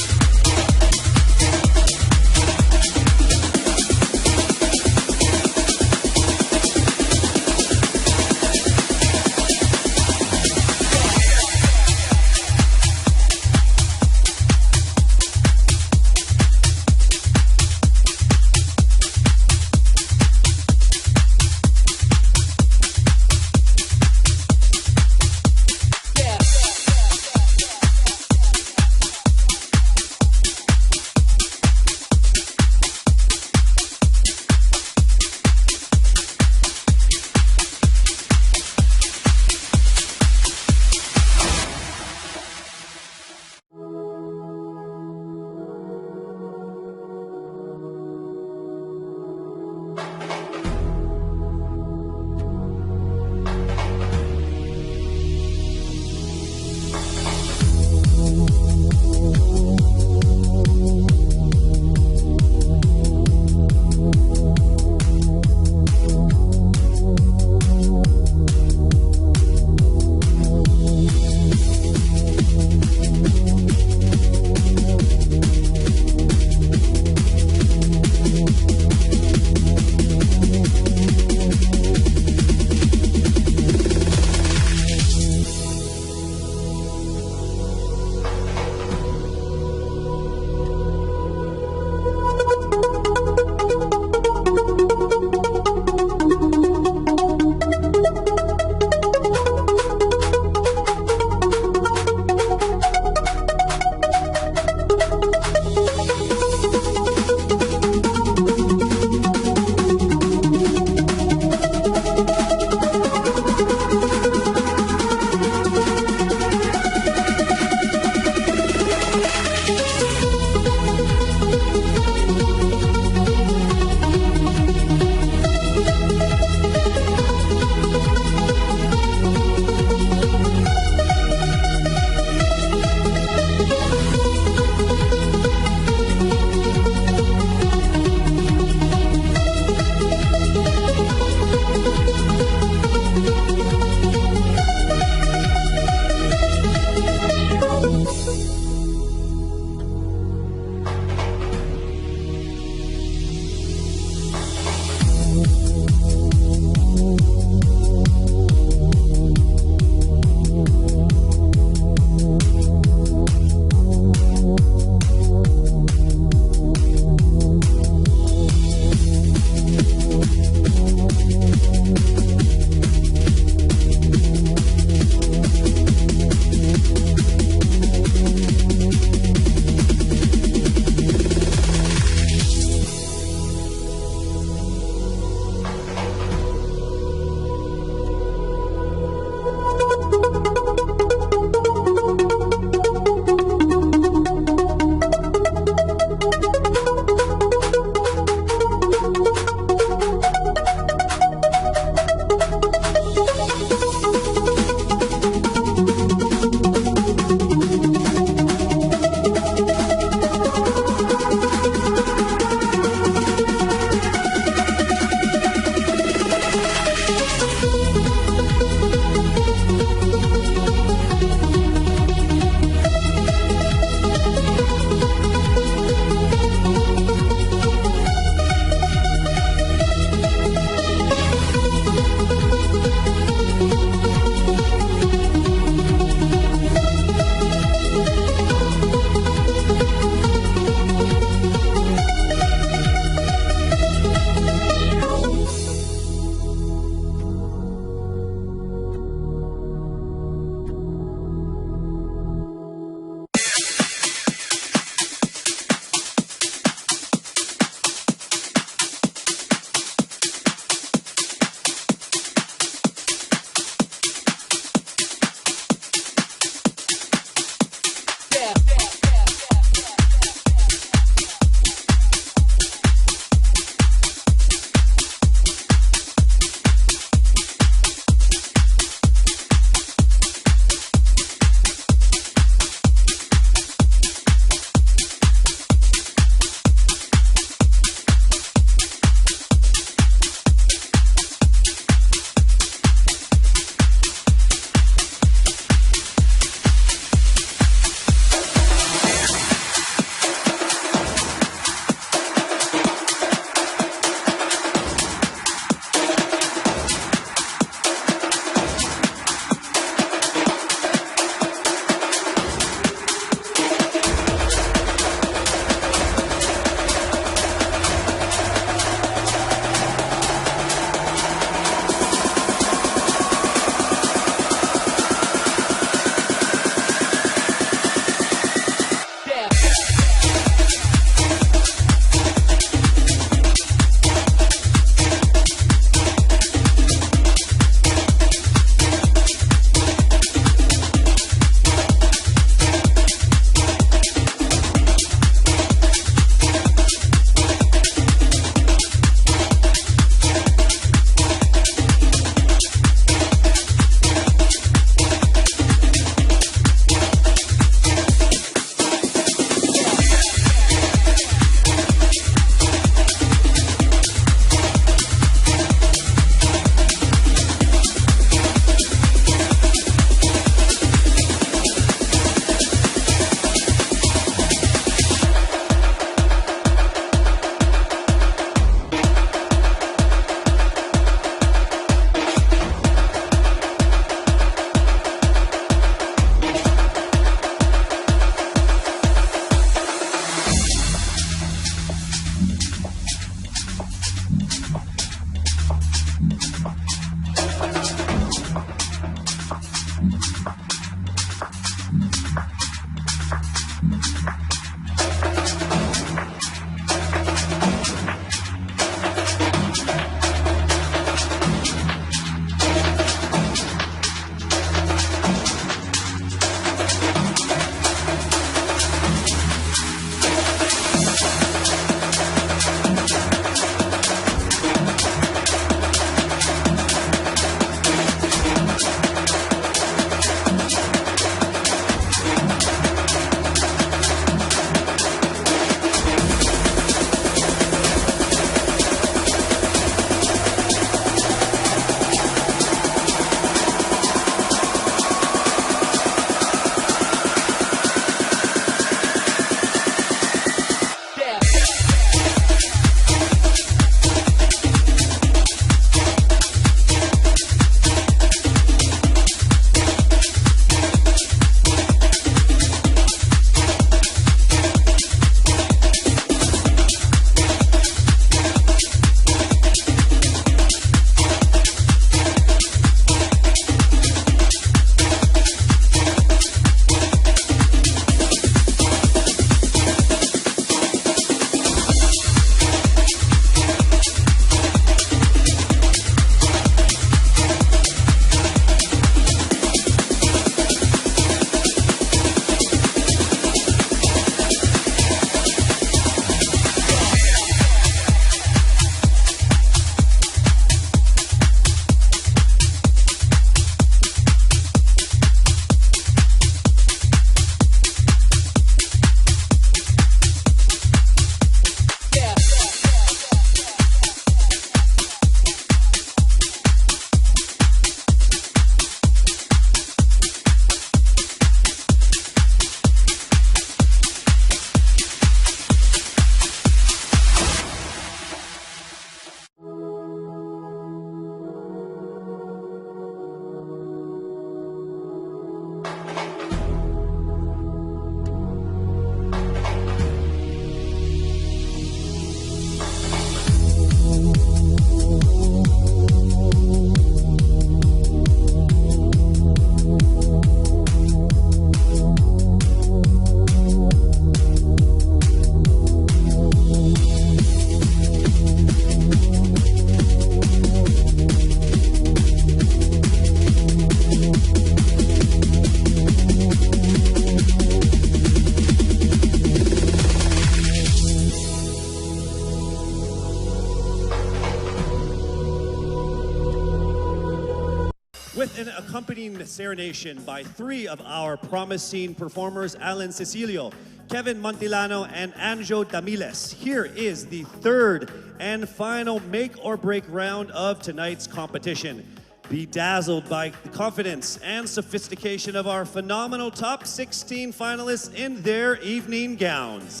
Speaker 5: accompanying Coronation by three of our promising performers, Alan Cecilio, Kevin Montilano, and Anjo Damiles. Here is the third and final make or break round of tonight's competition. Be dazzled by the confidence and sophistication of our phenomenal top 16 finalists in their evening gowns.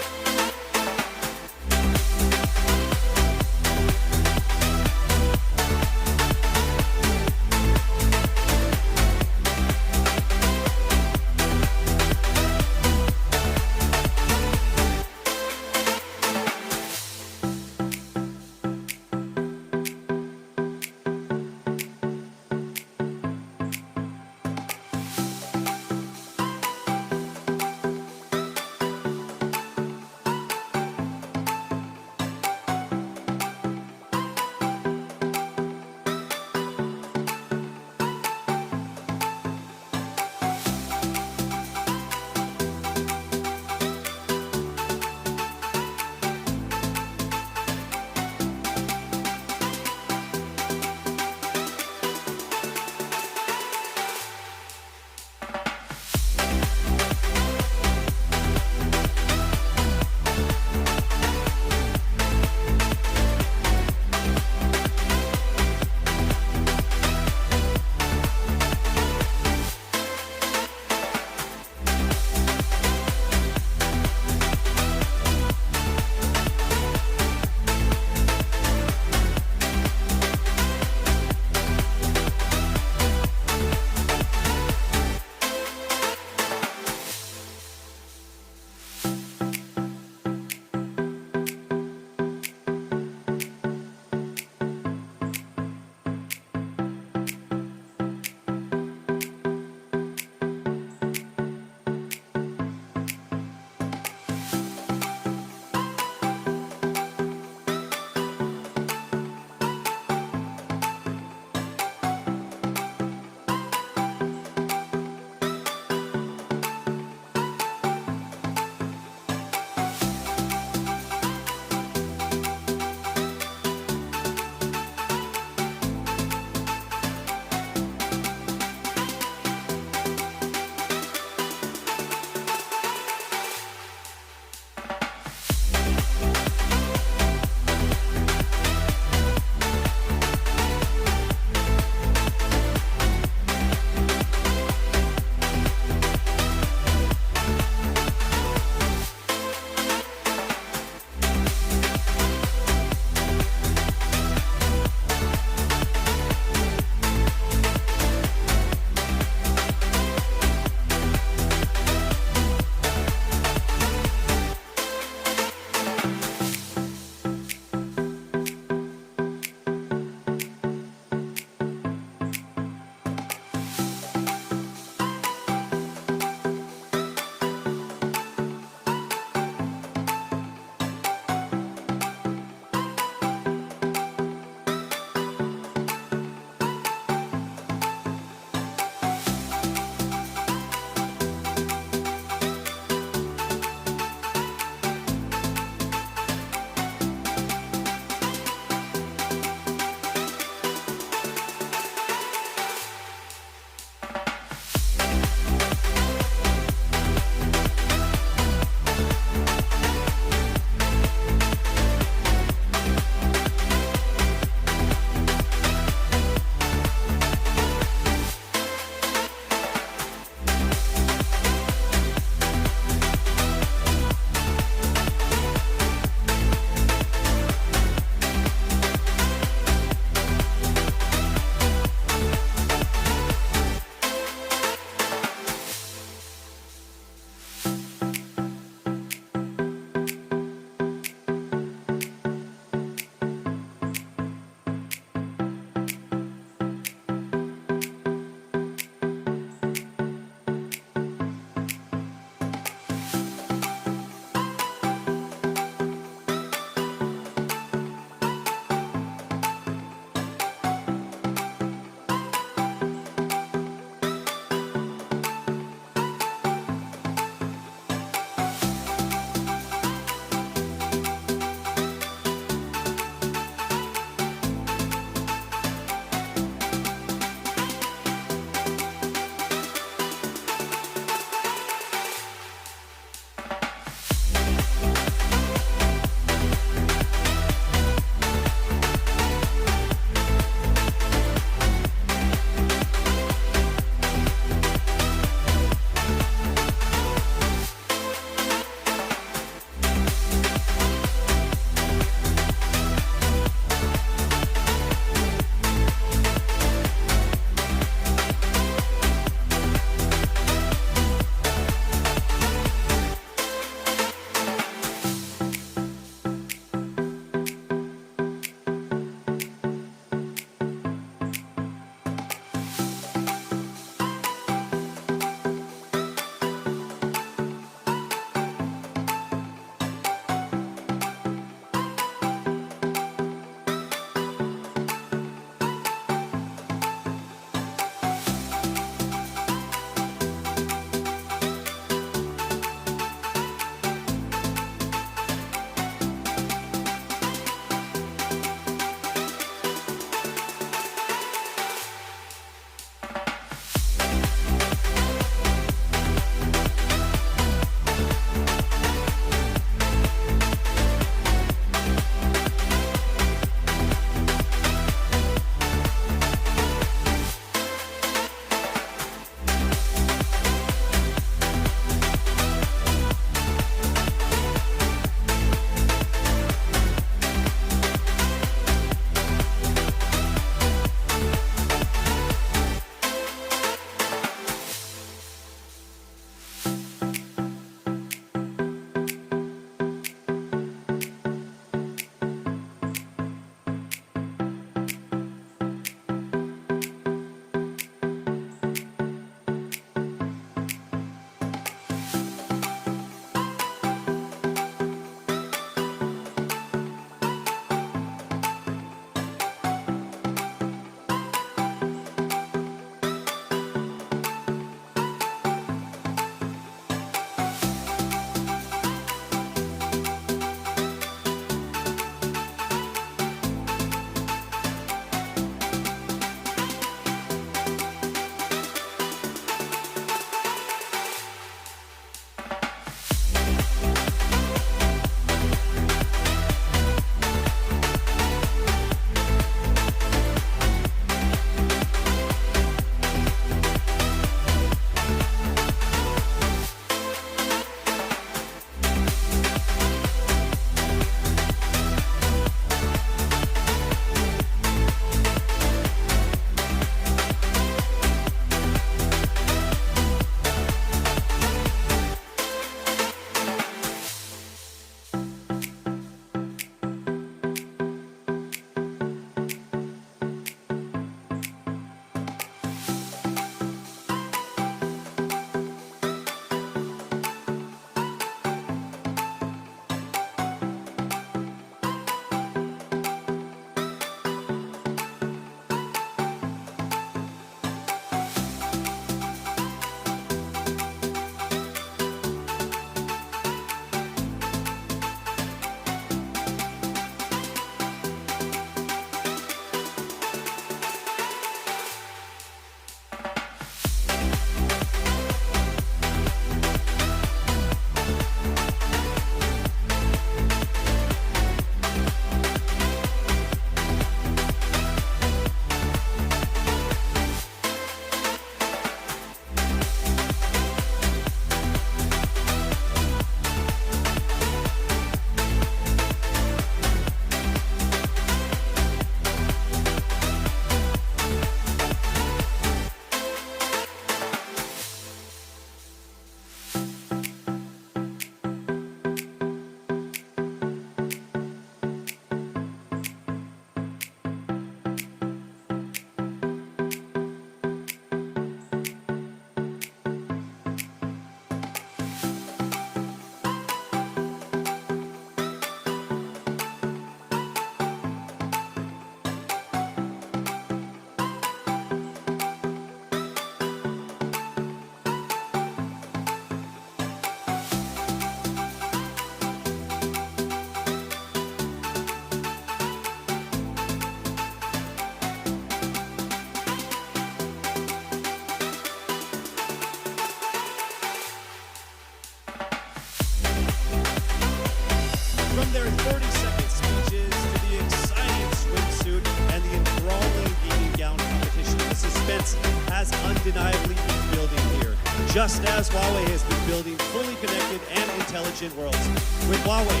Speaker 5: their 30-second speeches to the exciting swimsuit and the enthralling evening gown competition, the suspense has undeniably been building here, just as Huawei has been building fully connected and intelligent worlds. With Huawei,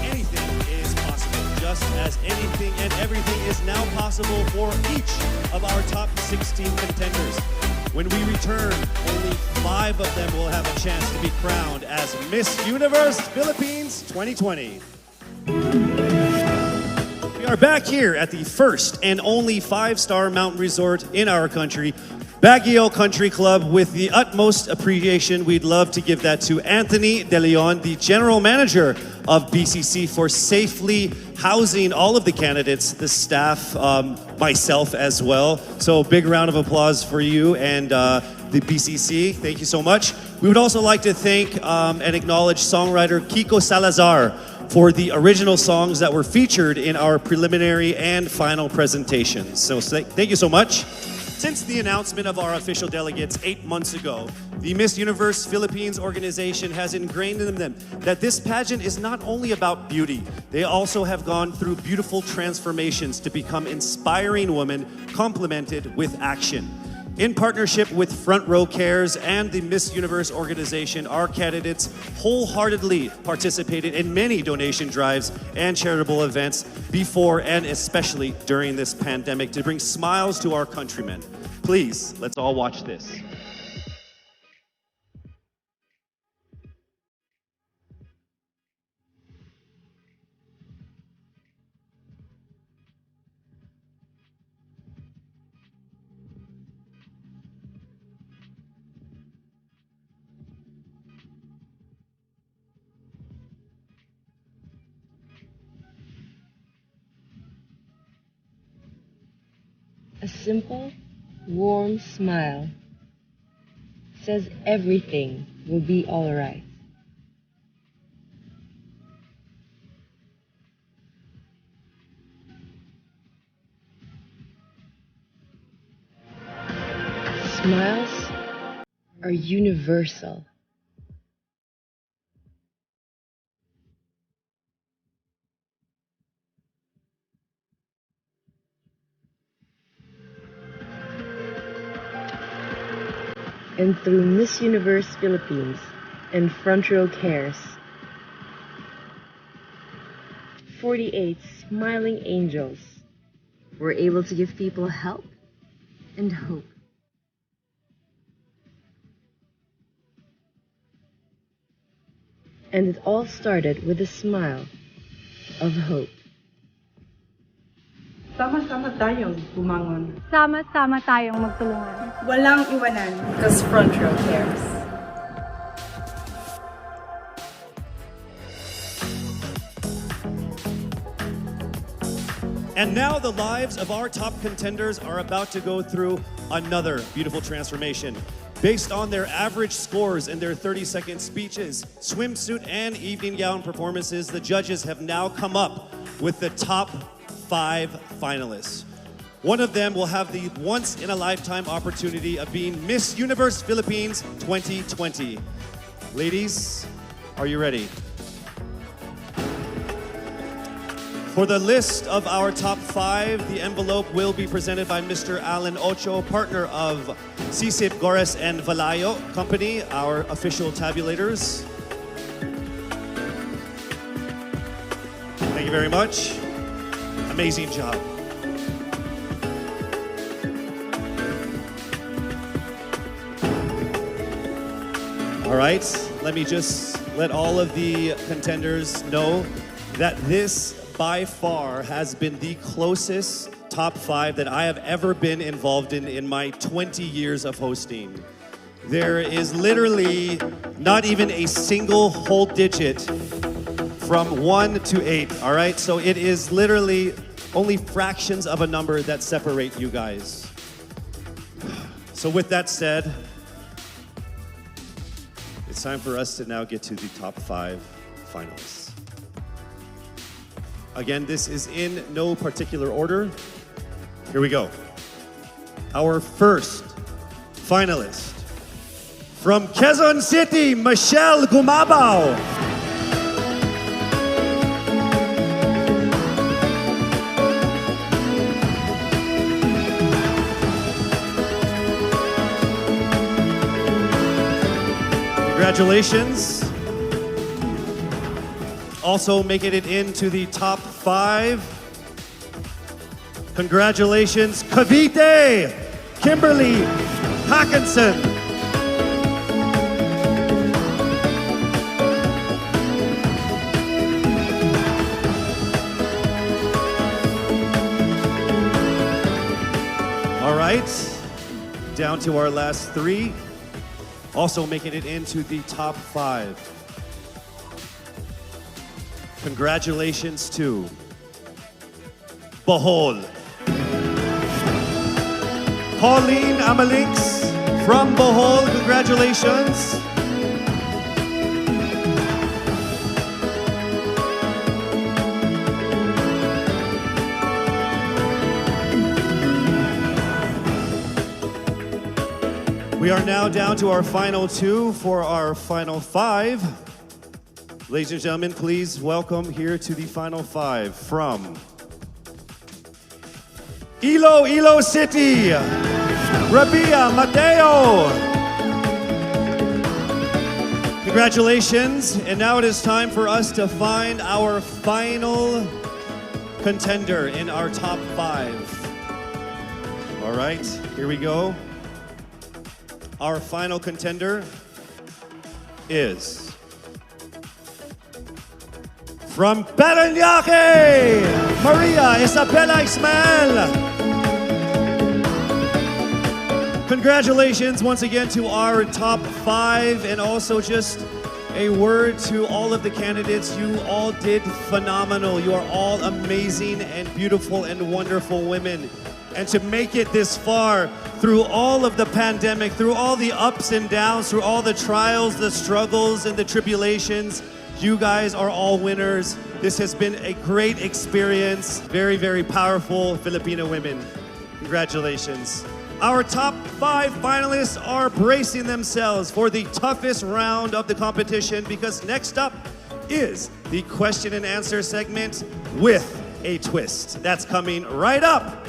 Speaker 5: anything is possible, just as anything and everything is now possible for each of our top 16 contenders. When we return, only 5 of them will have a chance to be crowned as Miss Universe Philippines 2020. We are back here at the first and only 5-star mountain resort in our country, Baguio Country Club. With the utmost appreciation, we'd love to give that to Anthony De Leon, the General Manager of BCC, for safely housing all of the candidates, the staff, myself as well. So big round of applause for you and the BCC. Thank you so much. We would also like to thank and acknowledge songwriter Kiko Salazar for the original songs that were featured in our preliminary and final presentations. So thank you so much. Since the announcement of our official delegates 8 months ago, the Miss Universe Philippines organization has ingrained in them that this pageant is not only about beauty. They also have gone through beautiful transformations to become inspiring women complemented with action. In partnership with Front Row Cares and the Miss Universe organization, our candidates wholeheartedly participated in many donation drives and charitable events before and especially during this pandemic to bring smiles to our countrymen. Please, let's all watch this.
Speaker 19: A simple, warm smile says everything will be all right. Smiles are universal. And through Miss Universe Philippines and Front Row Cares, 48 smiling angels were able to give people help and hope. And it all started with a smile of hope.
Speaker 20: Sama-sama tayong bumangon.
Speaker 11: Sama-sama tayong magtulungan.
Speaker 20: Walang iwanan.
Speaker 19: Because Front Row Cares.
Speaker 5: And now the lives of our top contenders are about to go through another beautiful transformation. Based on their average scores in their 30-second speeches, swimsuit, and evening gown performances, the judges have now come up with the top 5 finalists. One of them will have the once-in-a-lifetime opportunity of being Miss Universe Philippines 2020. Ladies, are you ready? For the list of our top 5, the envelope will be presented by Mr. Alan Ocho, partner of Sisip Gores and Valayo Company, our official tabulators. Thank you very much. Amazing job. All right, let me just let all of the contenders know that this by far has been the closest top 5 that I have ever been involved in my 20 years of hosting. There is literally not even a single whole digit from 1 to 8, all right? So it is literally only fractions of a number that separate you guys. So with that said, it's time for us to now get to the top 5 finalists. Again, this is in no particular order. Here we go. Our first finalist, from Quezon City, Michelle Gumabao. Congratulations. Also making it into the top 5. Congratulations, Cavite, Kimberly Hackinson. All right, down to our last 3. Also making it into the top 5. Congratulations to Bohol. Pauline Amalinks from Bohol, congratulations. We are now down to our final 2 for our final 5. Ladies and gentlemen, please welcome here to the final 5 from Iloilo City, Rabia Mateo. Congratulations, and now it is time for us to find our final contender in our top 5. All right, here we go. Our final contender is from Parañaque, Maria Isabella Ismael. Congratulations once again to our top 5, and also just a word to all of the candidates. You all did phenomenal. You are all amazing and beautiful and wonderful women. And to make it this far through all of the pandemic, through all the ups and downs, through all the trials, the struggles, and the tribulations, you guys are all winners. This has been a great experience. Very, very powerful Filipino women. Congratulations. Our top 5 finalists are bracing themselves for the toughest round of the competition, because next up is the question and answer segment with a twist. That's coming right up.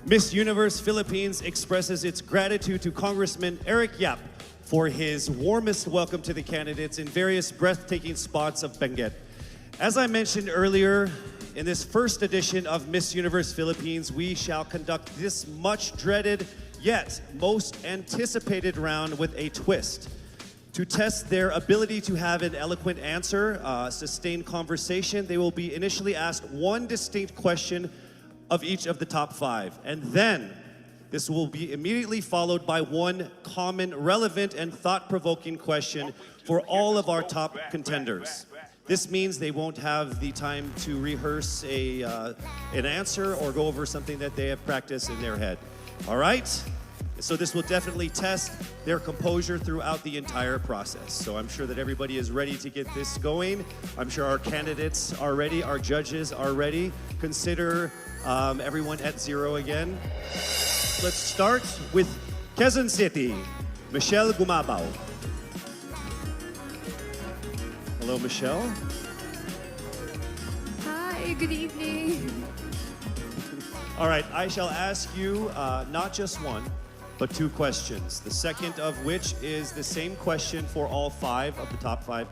Speaker 5: Miss Universe Philippines expresses its gratitude to Congressman Eric Yap for his warmest welcome to the candidates in various breathtaking spots of Benguet. As I mentioned earlier, in this first edition of Miss Universe Philippines, we shall conduct this much dreaded yet most anticipated round with a twist. To test their ability to have an eloquent answer, sustained conversation, they will be initially asked one distinct question of each of the top 5. And then this will be immediately followed by one common, relevant, and thought-provoking question for all of our top contenders. This means they won't have the time to rehearse an answer or go over something that they have practiced in their head. All right? So this will definitely test their composure throughout the entire process. So I'm sure that everybody is ready to get this going. I'm sure our candidates are ready, our judges are ready. Consider everyone at 0 again. Let's start with Quezon City, Michelle Gumabao. Hello, Michelle.
Speaker 14: Hi, good evening.
Speaker 5: All right, I shall ask you not just one, but 2 questions. The second of which is the same question for all 5 of the top 5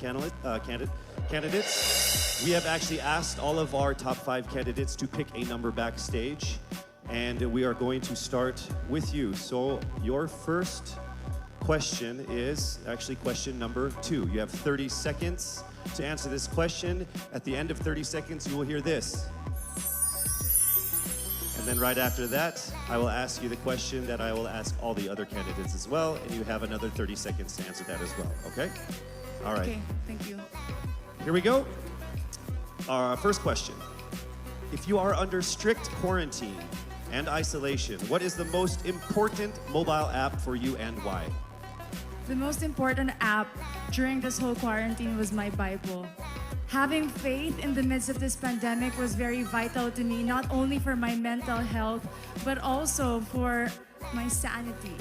Speaker 5: candidates. We have actually asked all of our top 5 candidates to pick a number backstage, and we are going to start with you. So your first question is actually question number 2. You have 30 seconds to answer this question. At the end of 30 seconds, you will hear this. And then right after that, I will ask you the question that I will ask all the other candidates as well, and you have another 30 seconds to answer that as well, okay? All right.
Speaker 14: Okay, thank you.
Speaker 5: Here we go. Our first question. If you are under strict quarantine and isolation, what is the most important mobile app for you and why?
Speaker 15: The most important app during this whole quarantine was my Bible. Having faith in the midst of this pandemic was very vital to me, not only for my mental health, but also for my sanity.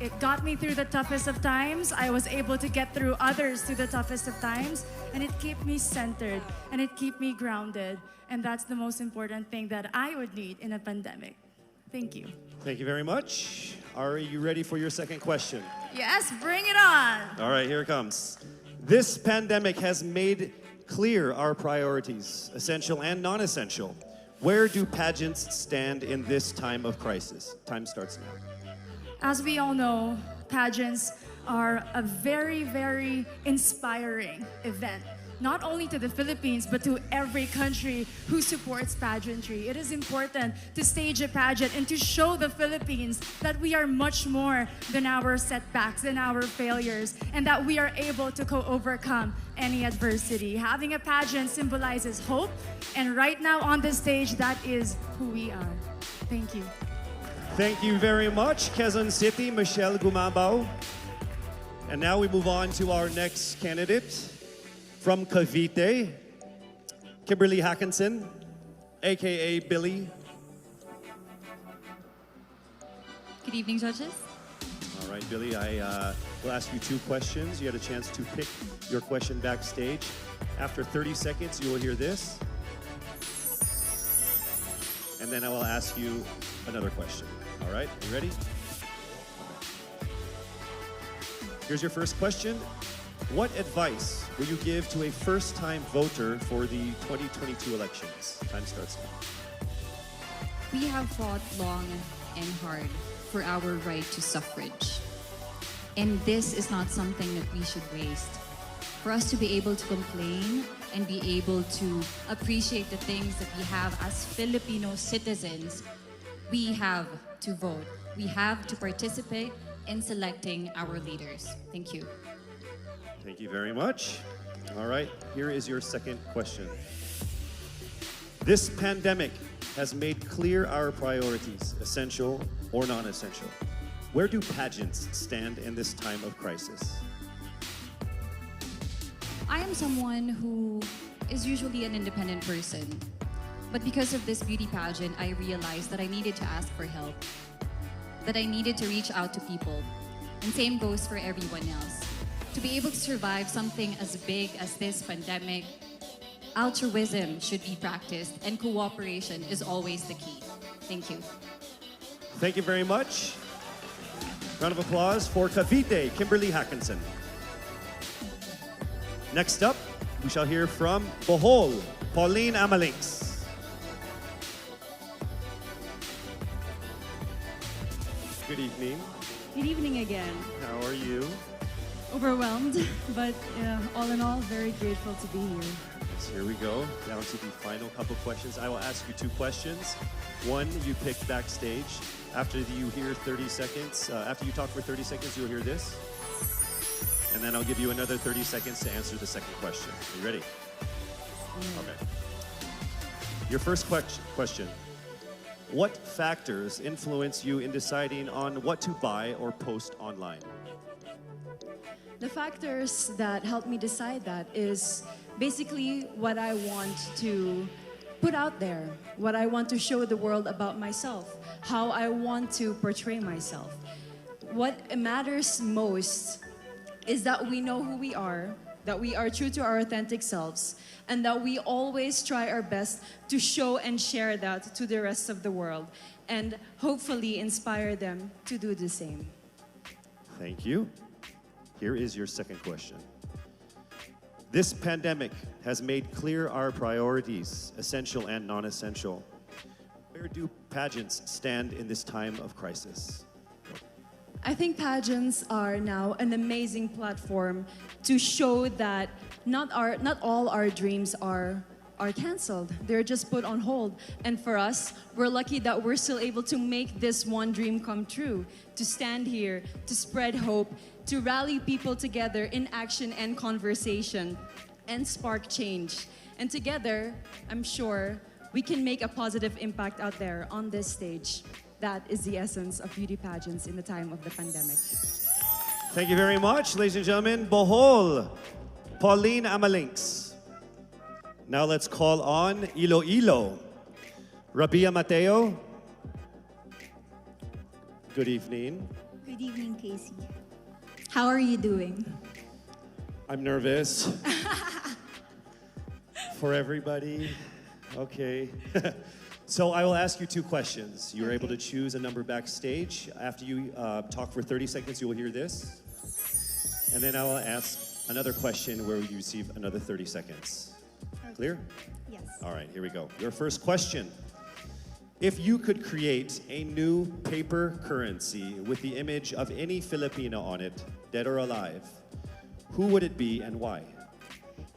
Speaker 15: It got me through the toughest of times. I was able to get through others through the toughest of times. And it kept me centered and it kept me grounded. And that's the most important thing that I would need in a pandemic. Thank you.
Speaker 5: Thank you very much. Are you ready for your second question?
Speaker 15: Yes, bring it on.
Speaker 5: All right, here it comes. This pandemic has made clear our priorities, essential and non-essential. Where do pageants stand in this time of crisis? Time starts now.
Speaker 15: As we all know, pageants are a very, very inspiring event. Not only to the Philippines, but to every country who supports pageantry. It is important to stage a pageant and to show the Philippines that we are much more than our setbacks and our failures, and that we are able to overcome any adversity. Having a pageant symbolizes hope, and right now on the stage, that is who we are. Thank you.
Speaker 5: Thank you very much, Quezon City, Michelle Gumabao. And now we move on to our next candidate. From Cavite, Kimberly Hackinson, aka Billy.
Speaker 21: Good evening, judges.
Speaker 5: All right, Billy, I will ask you 2 questions. You had a chance to pick your question backstage. After 30 seconds, you will hear this. And then I will ask you another question. All right, you ready? Okay. Here's your first question. What advice will you give to a first-time voter for the 2022 elections? Time starts now.
Speaker 21: We have fought long and hard for our right to suffrage. And this is not something that we should waste. For us to be able to complain and be able to appreciate the things that we have as Filipino citizens, we have to vote. We have to participate in selecting our leaders. Thank you.
Speaker 5: Thank you very much. All right, here is your second question. This pandemic has made clear our priorities, essential or non-essential. Where do pageants stand in this time of crisis?
Speaker 21: I am someone who is usually an independent person. But because of this beauty pageant, I realized that I needed to ask for help, that I needed to reach out to people. And same goes for everyone else. To be able to survive something as big as this pandemic, altruism should be practiced and cooperation is always the key. Thank you.
Speaker 5: Thank you very much. Round of applause for Cavite, Kimberly Hackinson. Next up, we shall hear from Bohol, Pauline Amalinks. Good evening.
Speaker 22: Good evening again.
Speaker 5: How are you?
Speaker 22: Overwhelmed, but all in all, very grateful to be here.
Speaker 5: So here we go, down to the final couple questions. I will ask you 2 questions. One you picked backstage. After you hear 30 seconds, after you talk for 30 seconds, you'll hear this. And then I'll give you another 30 seconds to answer the second question. Are you ready? Okay. Your first question. What factors influence you in deciding on what to buy or post online?
Speaker 22: The factors that help me decide that is basically what I want to put out there, what I want to show the world about myself, how I want to portray myself. What matters most is that we know who we are, that we are true to our authentic selves, and that we always try our best to show and share that to the rest of the world, and hopefully inspire them to do the same.
Speaker 5: Thank you. Here is your second question. This pandemic has made clear our priorities, essential and non-essential. Where do pageants stand in this time of crisis?
Speaker 22: I think pageants are now an amazing platform to show that not all our dreams are canceled. They're just put on hold. And for us, we're lucky that we're still able to make this one dream come true, to stand here, to spread hope, to rally people together in action and conversation, and spark change. And together, I'm sure, we can make a positive impact out there on this stage. That is the essence of beauty pageants in the time of the pandemic.
Speaker 5: Thank you very much, ladies and gentlemen. Bohol, Pauline Amalinks. Now let's call on Iloilo, Rabia Mateo. Good evening.
Speaker 23: Good
Speaker 10: Good evening, Casey. How are you doing?
Speaker 5: I'm nervous. For everybody. Okay. So I will ask you two questions. You're able to choose a number backstage. After you talk for 30 seconds, you will hear this. And then I will ask another question where you receive another 30 seconds. Clear?
Speaker 10: Yes.
Speaker 5: All right, here we go. Your first question. If you could create a new paper currency with the image of any Filipino on it, dead or alive, who would it be and why?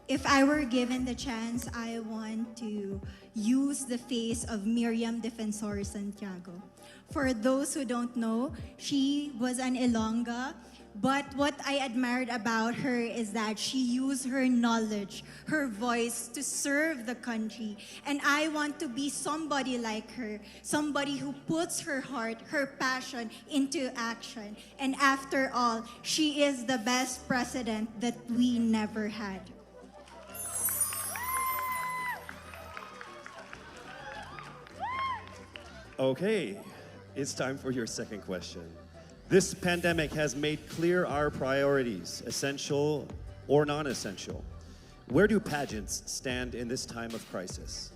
Speaker 10: If I were given the chance, I want to use the face of Miriam Defensor Santiago. For those who don't know, she was an Ilongga, but what I admired about her is that she used her knowledge, her voice to serve the country. And I want to be somebody like her, somebody who puts her heart, her passion into action. And after all, she is the best president that we never had.
Speaker 5: Okay, it's time for your second question. This pandemic has made clear our priorities, essential or non-essential. Where do pageants stand in this time of crisis?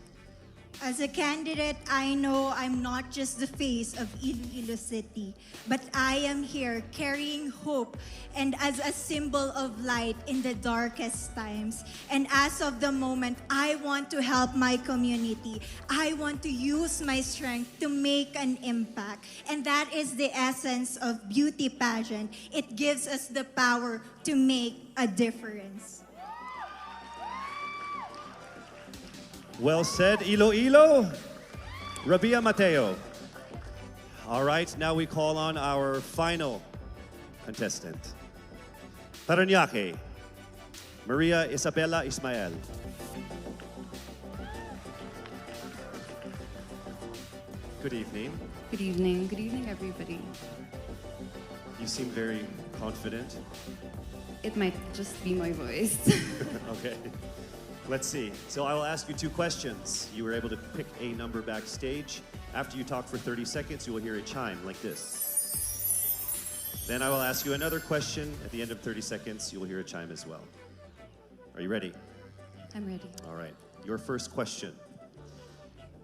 Speaker 10: As a candidate, I know I'm not just the face of Iloilo City, but I am here carrying hope and as a symbol of light in the darkest times. And as of the moment, I want to help my community. I want to use my strength to make an impact. And that is the essence of beauty pageant. It gives us the power to make a difference.
Speaker 5: Well said, Iloilo. Rabia Mateo. All right, now we call on our final contestant. Parañaque, Maria Isabella Ismael. Good evening.
Speaker 18: Good evening. Good evening, everybody.
Speaker 5: You seem very confident.
Speaker 18: It might just be my voice.
Speaker 5: Okay. Let's see. So I will ask you two questions. You were able to pick a number backstage. After you talk for 30 seconds, you will hear a chime like this. Then I will ask you another question. At the end of 30 seconds, you will hear a chime as well. Are you ready?
Speaker 18: I'm ready.
Speaker 5: All right. Your first question.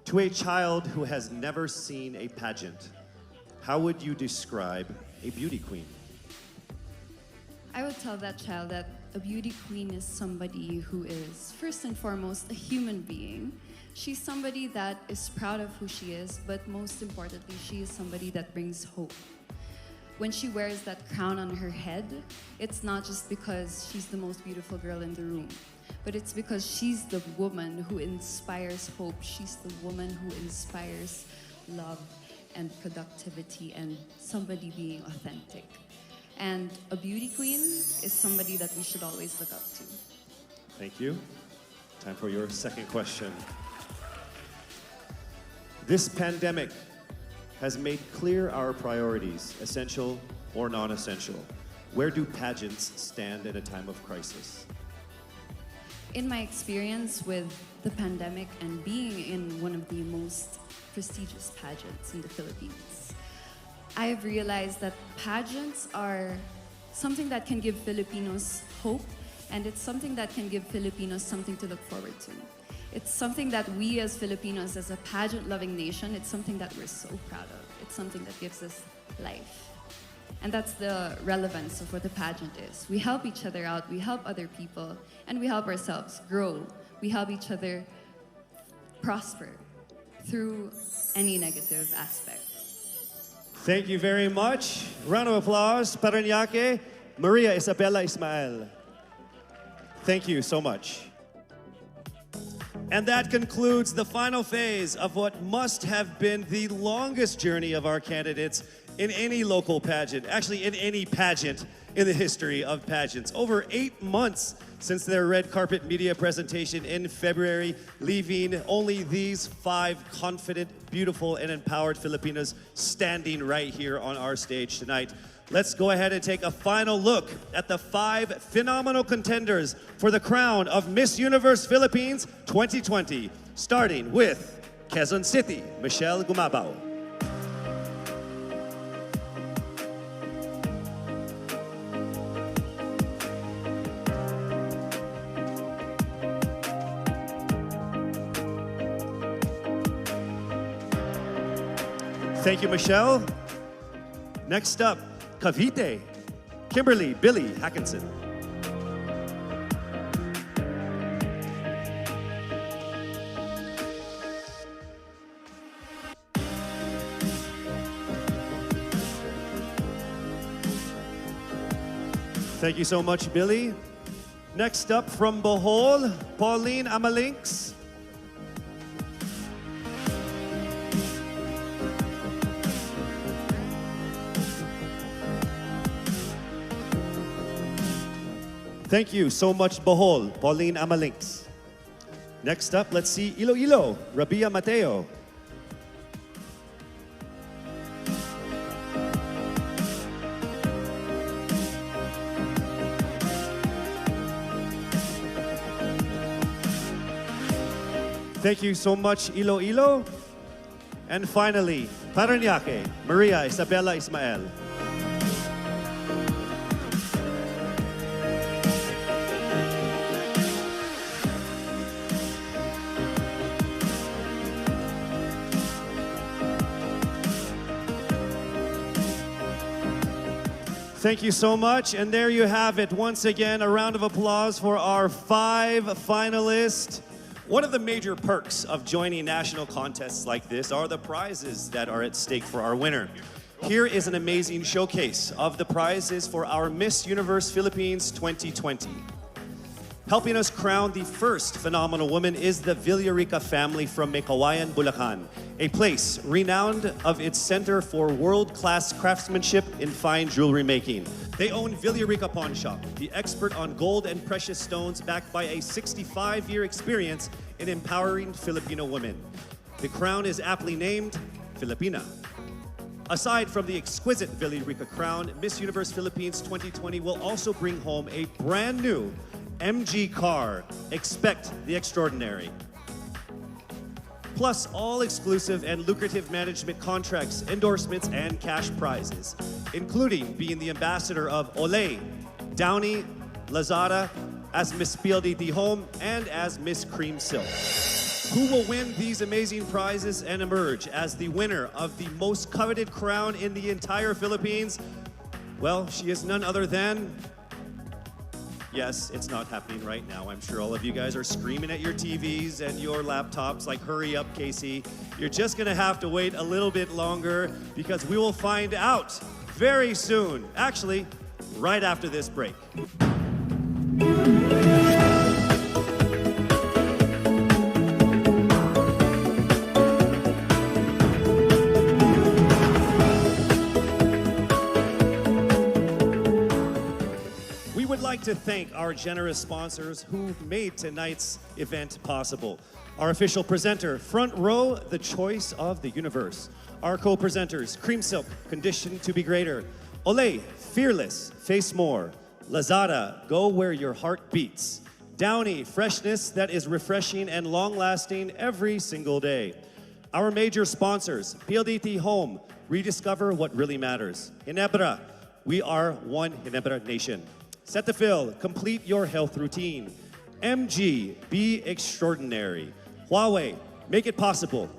Speaker 5: To a child who has never seen a pageant, how would you describe a beauty queen?
Speaker 18: I would tell that child that a beauty queen is somebody who is, first and foremost, a human being. She's somebody that is proud of who she is, but most importantly, she is somebody that brings hope. When she wears that crown on her head, it's not just because she's the most beautiful girl in the room, but it's because she's the woman who inspires hope. She's the woman who inspires love and productivity and somebody being authentic. And a beauty queen is somebody that we should always look up to.
Speaker 5: Thank you. Time for your second question. This pandemic has made clear our priorities, essential or non-essential. Where do pageants stand in a time of crisis?
Speaker 18: In my experience with the pandemic and being in one of the most prestigious pageants in the Philippines, I've realized that pageants are something that can give Filipinos hope, and it's something that can give Filipinos something to look forward to. It's something that we as Filipinos, as a pageant-loving nation, it's something that we're so proud of. It's something that gives us life. And that's the relevance of what the pageant is. We help each other out, we help other people, and we help ourselves grow. We help each other prosper through any negative aspect.
Speaker 5: Thank you very much. Round of applause, Parañaque, Maria Isabella Ismael. Thank you so much. And that concludes the final phase of what must have been the longest journey of our candidates in any local pageant, actually in any pageant in the history of pageants. Over 8 months since their red carpet media presentation in February, leaving only these 5 confident, beautiful, and empowered Filipinas standing right here on our stage tonight. Let's go ahead and take a final look at the 5 phenomenal contenders for the crown of Miss Universe Philippines 2020, starting with Quezon City, Michelle Gumabao. Thank you, Michelle. Next up, Cavite, Kimberly Billy Hackinson. Thank you so much, Billy. Next up from Bohol, Pauline Amalinks. Thank you so much, Bohol, Pauline Amalinks. Next up, let's see Iloilo, Rabia Mateo. Thank you so much, Iloilo. And finally, Parañaque, Maria Isabella Ismael. Thank you so much. And there you have it. Once again, a round of applause for our 5 finalists. One of the major perks of joining national contests like this are the prizes that are at stake for our winner. Here is an amazing showcase of the prizes for our Miss Universe Philippines 2020. Helping us crown the first phenomenal woman is the Villarica family from Mekawayan, Bulacan, a place renowned of its center for world-class craftsmanship in fine jewelry making. They own Villarica Pawn Shop, the expert on gold and precious stones backed by a 65-year experience in empowering Filipino women. The crown is aptly named Filipina. Aside from the exquisite Villarica crown, Miss Universe Philippines 2020 will also bring home a brand new MG car. Expect the extraordinary. Plus all exclusive and lucrative management contracts, endorsements, and cash prizes, including being the ambassador of Olay, Downy, Lazada, as Miss PLDT Home, and as Miss Cream Silk. Who will win these amazing prizes and emerge as the winner of the most coveted crown in the entire Philippines? Well, she is none other than... Yes, it's not happening right now. I'm sure all of you guys are screaming at your TVs and your laptops like, hurry up, Casey. You're just gonna have to wait a little bit longer because we will find out very soon. Actually, right after this break. To thank our generous sponsors who made tonight's event possible. Our official presenter, Front Row, the choice of the universe. Our co-presenters, Cream Silk, Conditioned to be Greater. Olay, Fearless, Face More. Lazada, Go Where Your Heart Beats. Downy, Freshness that is refreshing and long-lasting every single day. Our major sponsors, PLDT Home, Rediscover What Really Matters. Ginebra, we are one Ginebra Nation. Cetaphil, complete your health routine. MG, be extraordinary. Huawei, make it possible.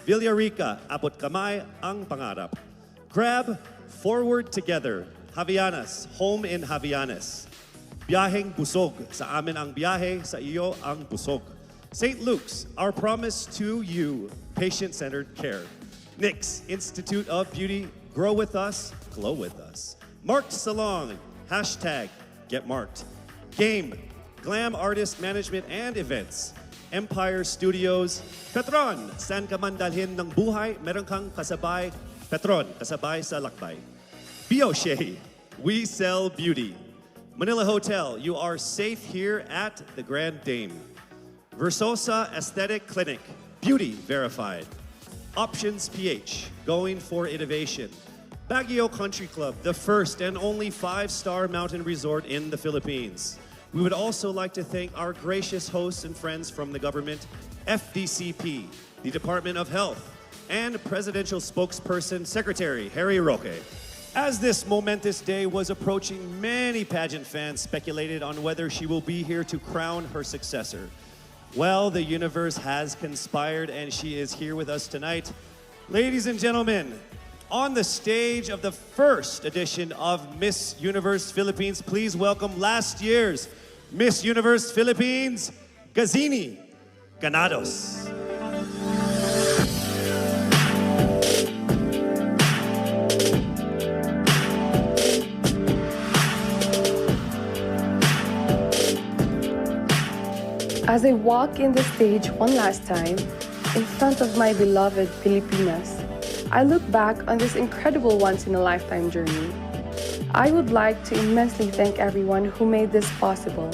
Speaker 5: Villarica, abot kamay ang pangarap. Grab, forward together. Javianas, home in Javianas. Biyaheng busog, sa amin ang biyahe, sa iyo ang busog. St. Luke's, our promise to you, patient-centered care. NYX, Institute of Beauty, grow with us, glow with us. Marked Salon, hashtag, Get Marked. Game, Glam Artist Management and Events. Empire Studios. Petron, saan ka man dalhin ng buhay, meron kang kasabay. Petron, kasabay sa lakbay. Bioshea, we sell beauty. Manila Hotel, you are safe here at the Grand Dame. Versosa Aesthetic Clinic, beauty verified. Options PH, going for innovation. Baguio Country Club, the first and only 5-star mountain resort in the Philippines. We would also like to thank our gracious hosts and friends from the government, FDCP, the Department of Health, and Presidential Spokesperson Secretary Harry Roque. As this momentous day was approaching, many pageant fans speculated on whether she will be here to crown her successor. Well, the universe has conspired and she is here with us tonight. Ladies and gentlemen, on the stage of the first edition of Miss Universe Philippines, please welcome last year's Miss Universe Philippines, Gazini Ganados.
Speaker 3: As I walk in the stage one last time, in front of my beloved Pilipinas, I look back on this incredible once-in-a-lifetime journey. I would like to immensely thank everyone who made this possible.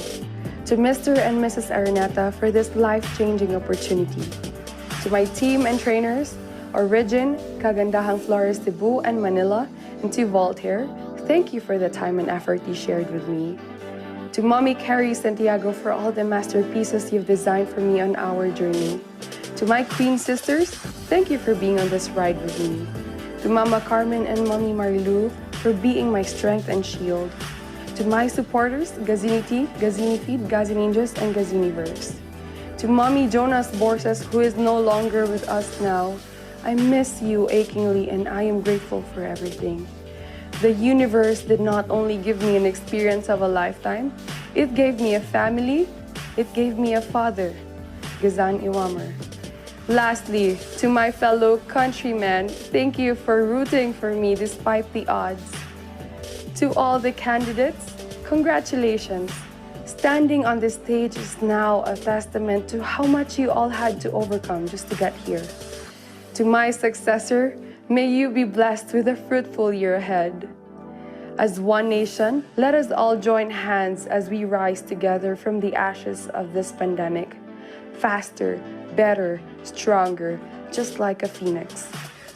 Speaker 3: To Mr. and Mrs. Araneta for this life-changing opportunity. To my team and trainers, Origin, Kagandahang Flores Cebu and Manila, and to Voltaire, thank you for the time and effort you shared with me. To Mommy Carrie Santiago for all the masterpieces you've designed for me on our journey. To my Queen sisters, thank you for being on this ride with me. To Mama Carmen and Mommy Marilu for being my strength and shield. To my supporters, Gazini Tea, Gazini Feed, Gazininjas, and Gaziniverse. To Mommy Jonas Borses, who is no longer with us now, I miss you achingly and I am grateful for everything. The universe did not only give me an experience of a lifetime, it gave me a family, it gave me a father, Gazan Iwamer. Lastly, to my fellow countrymen, thank you for rooting for me despite the odds. To all the candidates, congratulations. Standing on this stage is now a testament to how much you all had to overcome just to get here. To my successor, may you be blessed with a fruitful year ahead. As one nation, let us all join hands as we rise together from the ashes of this pandemic. Faster, better, stronger, just like a phoenix.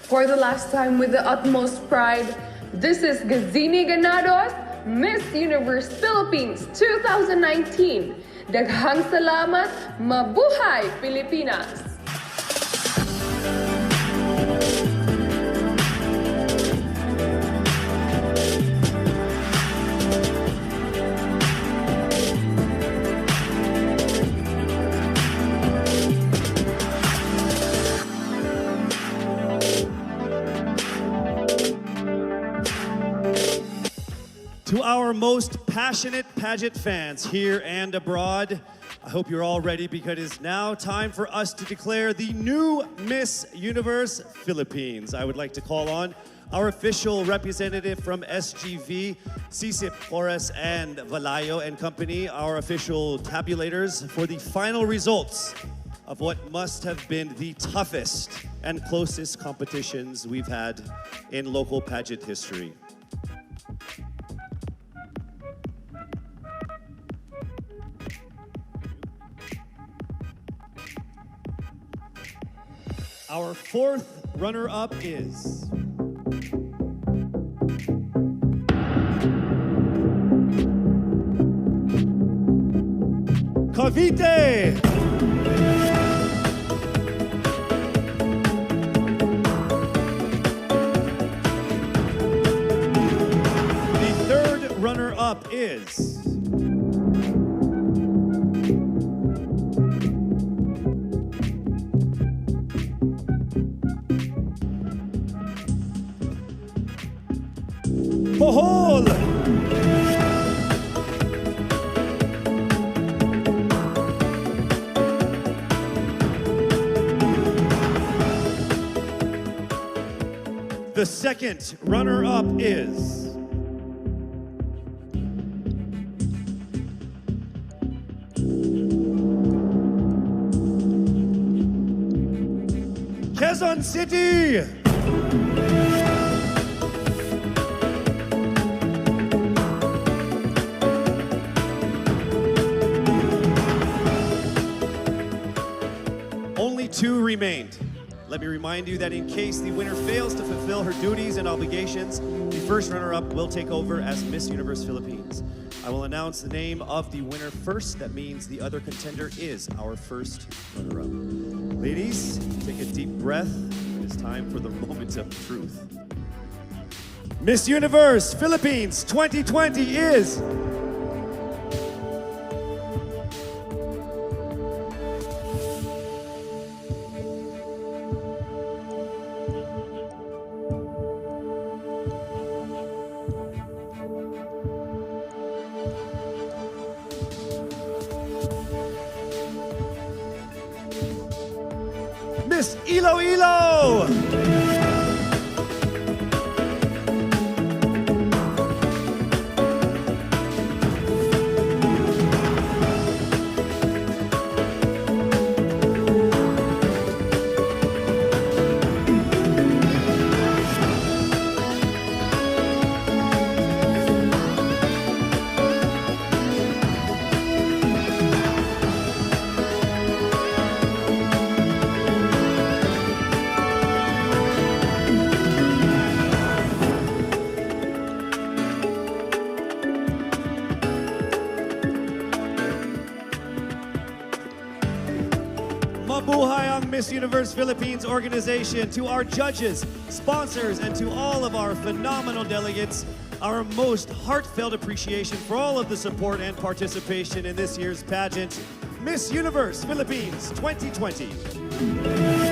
Speaker 4: For the last time with the utmost pride, this is Gazini Ganados, Miss Universe Philippines 2019. Daghang salamat, mabuhay Pilipinas!
Speaker 5: To our most passionate pageant fans here and abroad, I hope you're all ready because it is now time for us to declare the new Miss Universe Philippines. I would like to call on our official representative from SGV, Sisip Flores and Valayo and Company, our official tabulators for the final results of what must have been the toughest and closest competitions we've had in local pageant history. Our fourth runner-up is Cavite. The third runner-up is Bohol! The second runner-up is Quezon City! Only two remained. Let me remind you that in case the winner fails to fulfill her duties and obligations, the first runner-up will take over as Miss Universe Philippines. I will announce the name of the winner first. That means the other contender is our first runner-up. Ladies, take a deep breath. It is time for the moment of truth. Miss Universe Philippines 2020 is Miss Iloilo! Mabuhay ang Miss Universe Philippines organization. To our judges, sponsors, and to all of our phenomenal delegates, our most heartfelt appreciation for all of the support and participation in this year's pageant, Miss Universe Philippines 2020.